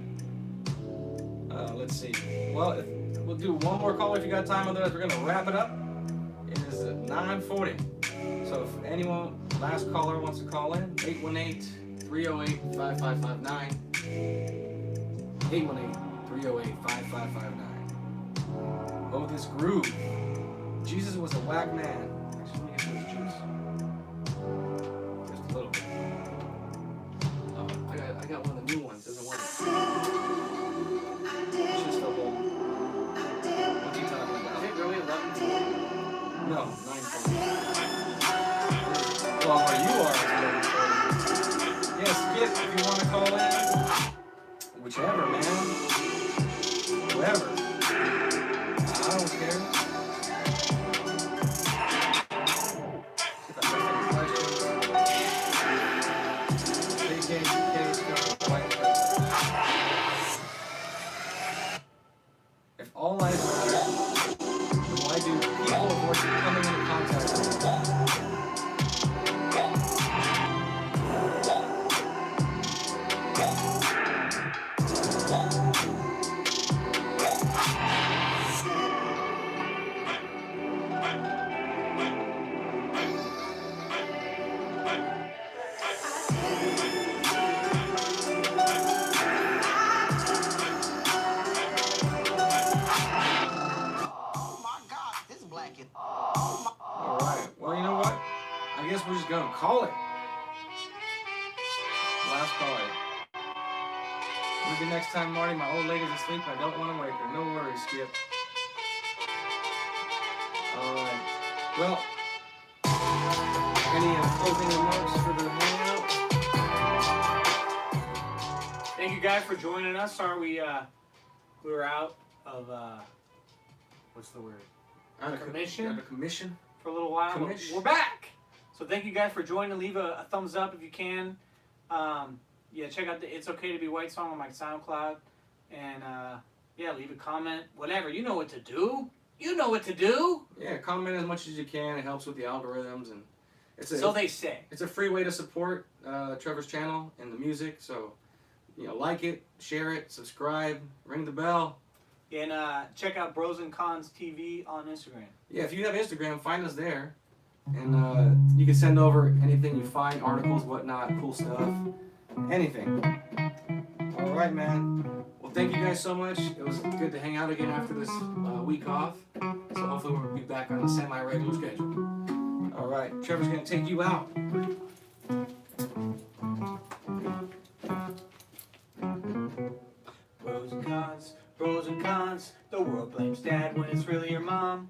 Let's see. Well, we'll do one more call if you got time. Otherwise, we're gonna wrap it up. It is 9:40. So if anyone, last caller, wants to call in, 818-308-5559. 818-308-5559. Oh, this groove. Jesus was a whack man. Actually, let me get this juice. Just a little bit. Oh, I got one of the new ones. Doesn't work. It's just a whole. What's he talking about? Is it really 11:40? No, 9:40. Well, where you are, it's 11:40. Yes, Skip, if you want to call in. Whichever, man. Whoever. I don't care. If all lives matter, then why do people avoid coming into contact with them? We're just gonna call it. Last caller. Maybe next time, Marty, my old lady's asleep. I don't want to wake her. No worries, Skip. All right. Well, any closing remarks for the hangout? Thank you guys for joining us. Sorry we were out of what's the word? Commission? Out of commission. For a little while. Commish. We're back. So thank you guys for joining. Leave a thumbs up if you can. Yeah, check out the It's Okay to Be White song on my SoundCloud. And yeah, leave a comment. Whatever. You know what to do. You know what to do. Yeah, comment as much as you can. It helps with the algorithms, and So they say. It's a free way to support Trevor's channel and the music. So, like it, share it, subscribe, ring the bell. And check out Bros and Cons TV on Instagram. Yeah, if you have Instagram, find us there. And you can send over anything you find, articles, whatnot, cool stuff, anything. All right, man. Well, thank you guys so much. It was good to hang out again after this week off. So hopefully we'll be back on a semi-regular schedule. All right, Trevor's going to take you out. Pros and cons, the world blames dad when it's really your mom.